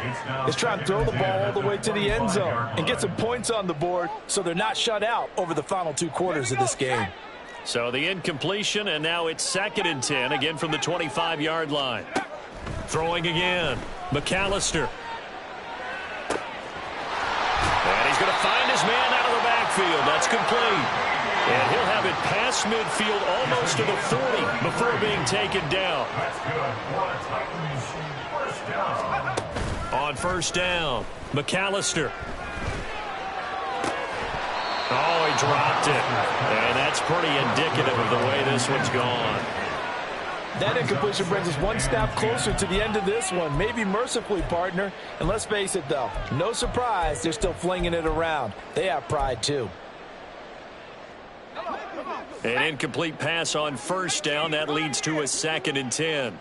is try and throw the ball all the way to the end zone and get some points on the board so they're not shut out over the final 2 quarters of this game. So the incompletion, and now it's 2nd and 10, again from the 25-yard line. Throwing again. McAllister. And he's going to find his man out of the backfield. That's complete. And he'll have it past midfield almost to the 40 before being taken down. That's good for the Titans. 1st down. On 1st down, McAllister. Oh, he dropped it. And that's pretty indicative of the way this one's gone. That incompletion brings us one snap closer to the end of this one. Maybe mercifully, partner. And let's face it, though, no surprise, they're still flinging it around. They have pride, too. An incomplete pass on first down. That leads to a 2nd and 10.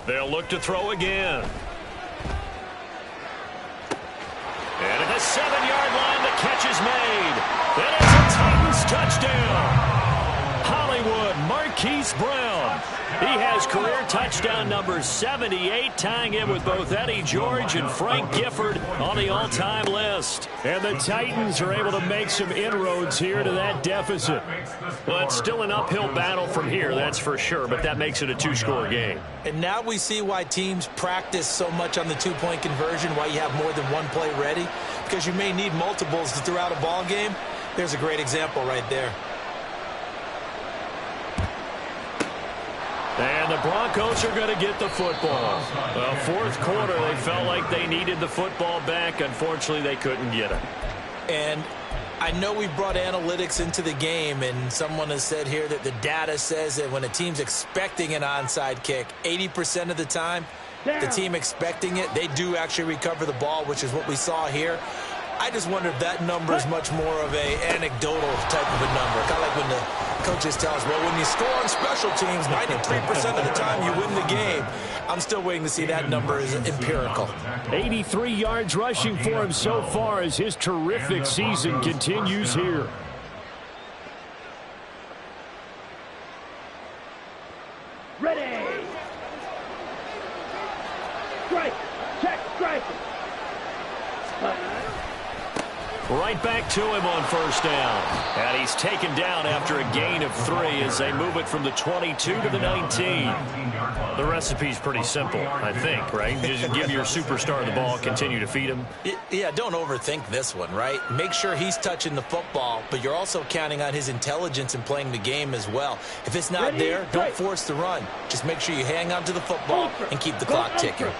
They'll look to throw again. And at the 7-yard line, the catch is made. That is a Titans touchdown. Hollywood Marquise Brown. He has career touchdown number 78, tying it with both Eddie George and Frank Gifford on the all-time list. And the Titans are able to make some inroads here to that deficit. Well, it's still an uphill battle from here, that's for sure, but that makes it a 2-score game. And now we see why teams practice so much on the 2-point conversion, why you have more than one play ready, because you may need multiples to throw out a ball game. There's a great example right there. And the Broncos are going to get the football. Well, fourth quarter, they felt like they needed the football back. Unfortunately, they couldn't get it. And I know we brought analytics into the game, and someone has said here that the data says that when a team's expecting an onside kick, 80% of the time, the team expecting it, they do actually recover the ball, which is what we saw here. I just wonder if that number is much more of a anecdotal type of a number. Kind of like when the coaches tell us, well, when you score on special teams, 93% of the time you win the game. I'm still waiting to see that number is empirical. 83 yards rushing for him so far as his terrific season continues here. Ready. Strike. Check. Strike. Right back to him on first down. And he's taken down after a gain of 3 as they move it from the 22 to the 19. The recipe's pretty simple, I think, right? Just give your superstar the ball, continue to feed him. Yeah, don't overthink this one, right? Make sure he's touching the football, but you're also counting on his intelligence in playing the game as well. If it's not there, don't force the run. Just make sure you hang on to the football and keep the clock ticking.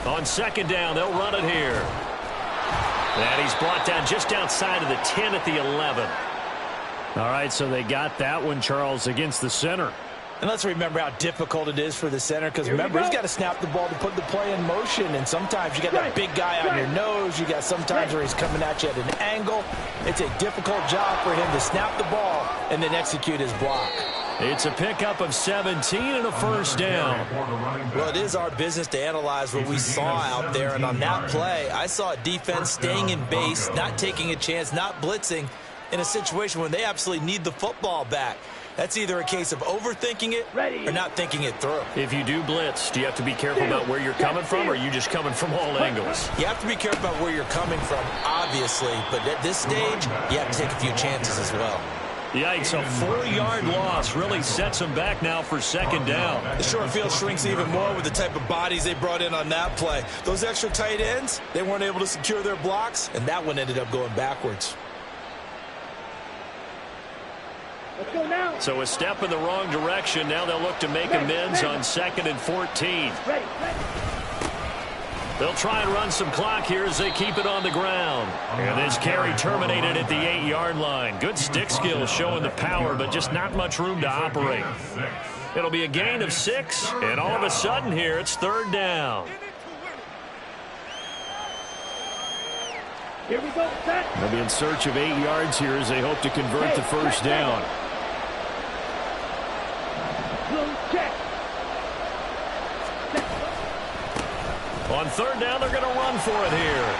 On second down, they'll run it here. And he's brought down just outside of the 10 at the 11. All right, so they got that one, Charles, against the center. And let's remember how difficult it is for the center, because remember, he's got to snap the ball to put the play in motion, and sometimes you got that big guy on your nose. You got sometimes where he's coming at you at an angle. It's a difficult job for him to snap the ball and then execute his block. It's a pickup of 17 and a first down. Well, it is our business to analyze what we saw out there, and on that play, I saw a defense staying in base, not taking a chance, not blitzing in a situation when they absolutely need the football back. That's either a case of overthinking it or not thinking it through. If you do blitz, do you have to be careful about where you're coming from, or are you just coming from all angles? You have to be careful about where you're coming from, obviously, but at this stage, you have to take a few chances as well. Yikes, a 4-yard loss really sets them back now for second down. The short field shrinks even more with the type of bodies they brought in on that play. Those extra tight ends, they weren't able to secure their blocks, and that one ended up going backwards. Let's go now. So a step in the wrong direction. Now they'll look to make amends on 2nd and 14. Ready. They'll try and run some clock here as they keep it on the ground. And this carry terminated at the 8-yard line. Good stick skills showing the power, but just not much room to operate. It'll be a gain of 6, and all of a sudden here it's third down. Here we go. Set. They'll be in search of 8 yards here as they hope to convert the first down. Check. On third down, they're going to run for it here.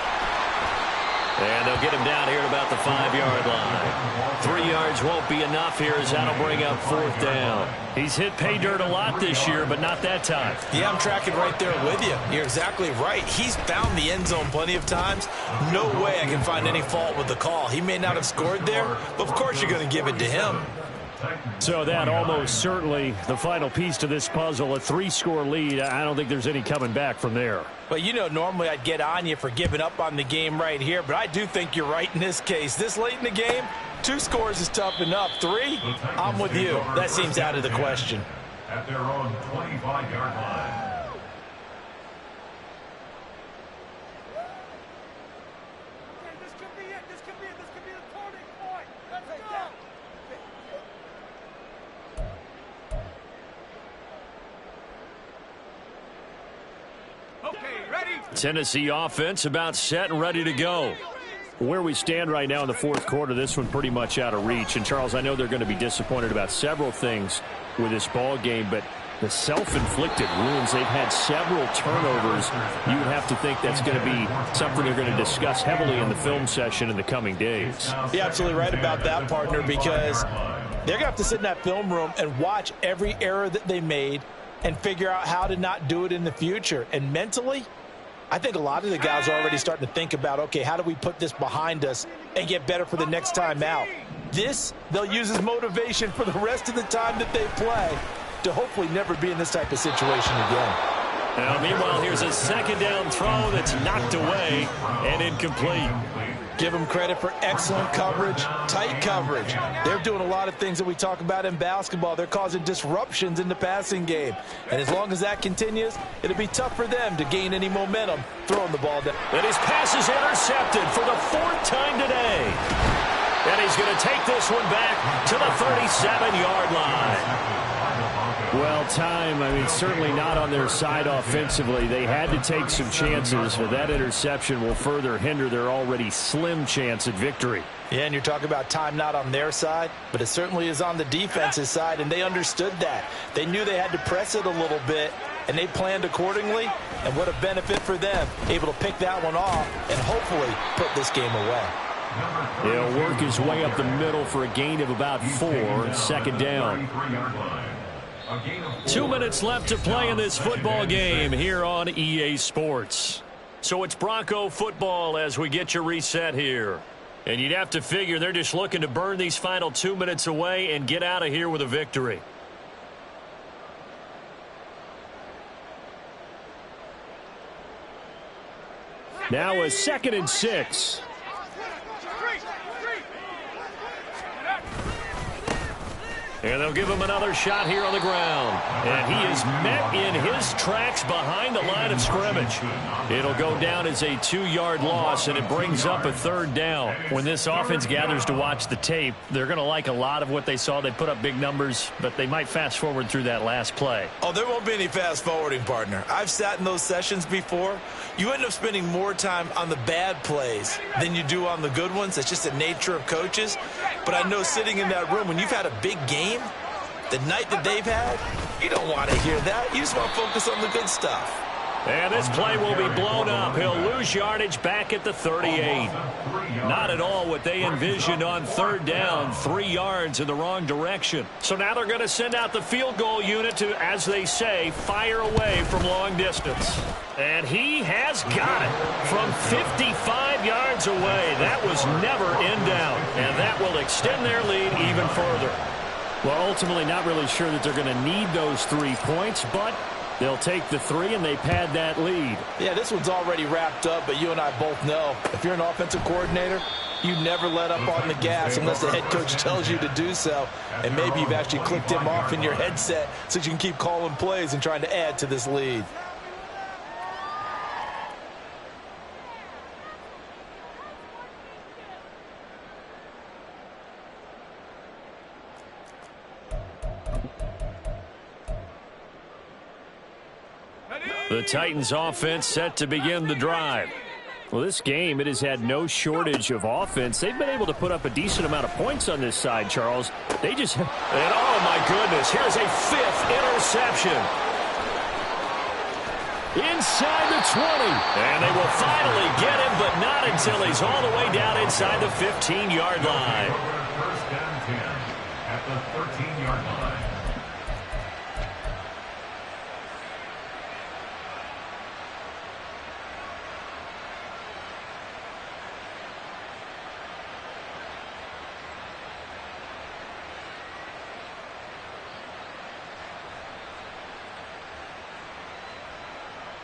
And they'll get him down here at about the 5-yard line. 3 yards won't be enough here as that'll bring up fourth down. He's hit pay dirt a lot this year, but not that time. Yeah, I'm tracking right there with you. You're exactly right. He's found the end zone plenty of times. No way I can find any fault with the call. He may not have scored there, but of course you're going to give it to him. So that almost certainly the final piece to this puzzle, a 3-score lead. I don't think there's any coming back from there. Well, you know, normally I'd get on you for giving up on the game right here, but I do think you're right in this case. This late in the game, 2 scores is tough enough. 3, I'm with you. That seems out of the question. At their own 25-yard line. Tennessee offense about set and ready to go. Where we stand right now in the fourth quarter, this one pretty much out of reach. And, Charles, I know they're going to be disappointed about several things with this ball game, but the self-inflicted wounds, they've had several turnovers. You would have to think that's going to be something they're going to discuss heavily in the film session in the coming days. You're absolutely right about that, partner, because they're going to have to sit in that film room and watch every error that they made and figure out how to not do it in the future. And mentally, I think a lot of the guys are already starting to think about, okay, how do we put this behind us and get better for the next time out? This, they'll use as motivation for the rest of the time that they play to hopefully never be in this type of situation again. Now, meanwhile, here's a second down throw that's knocked away and incomplete. Give them credit for excellent coverage, tight coverage. They're doing a lot of things that we talk about in basketball. They're causing disruptions in the passing game. And as long as that continues, it'll be tough for them to gain any momentum throwing the ball down. And his pass is intercepted for the fourth time today. And he's going to take this one back to the 37-yard line. Well, certainly not on their side offensively. They had to take some chances, but that interception will further hinder their already slim chance at victory. Yeah, and you're talking about time not on their side, but it certainly is on the defense's side, and they understood that. They knew they had to press it a little bit, and they planned accordingly, and what a benefit for them, able to pick that one off and hopefully put this game away. He'll work his way up the middle for a gain of about 4, second down. 2 minutes left to play in this football game here on EA Sports. So it's Bronco football as we get you reset here. And you'd have to figure they're just looking to burn these final 2 minutes away and get out of here with a victory. Now a 2nd and 6. And they'll give him another shot here on the ground. And he is met in his tracks behind the line of scrimmage. It'll go down as a 2-yard loss, and it brings up a 3rd down. When this offense gathers to watch the tape, they're going to like a lot of what they saw. They put up big numbers, but they might fast forward through that last play. Oh, there won't be any fast forwarding, partner. I've sat in those sessions before. You end up spending more time on the bad plays than you do on the good ones. It's just the nature of coaches. But I know sitting in that room, when you've had a big game, the night that they've had, you don't want to hear that. You just want to focus on the good stuff. And this play will be blown up. He'll lose yardage back at the 38. Not at all what they envisioned on 3rd down. 3 yards in the wrong direction. So now they're going to send out the field goal unit to, as they say, fire away from long distance. And he has got it from 55 yards away. That was never in doubt. And that will extend their lead even further. Well, ultimately not really sure that they're going to need those 3 points, but they'll take the 3 and they pad that lead. Yeah, this one's already wrapped up, but you and I both know if you're an offensive coordinator, you never let up on the gas unless the head coach tells you to do so. And maybe you've actually clicked him off in your headset so you can keep calling plays and trying to add to this lead. The Titans offense set to begin the drive. Well, this game, it has had no shortage of offense. They've been able to put up a decent amount of points on this side, Charles. They just... And oh, my goodness, here's a 5th interception. Inside the 20. And they will finally get him, but not until he's all the way down inside the 15-yard line. First down 10 at the 13-yard line.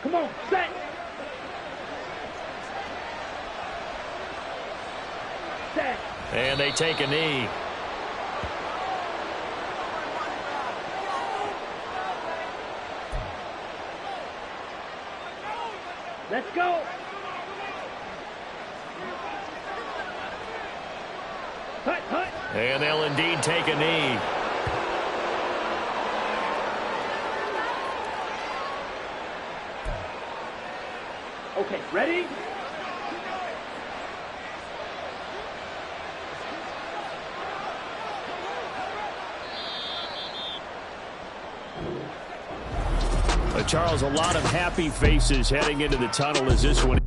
Come on, set. Set. And they take a knee. Let's go. Hut, hut. And they'll indeed take a knee. Okay, ready? Charles, a lot of happy faces heading into the tunnel as this one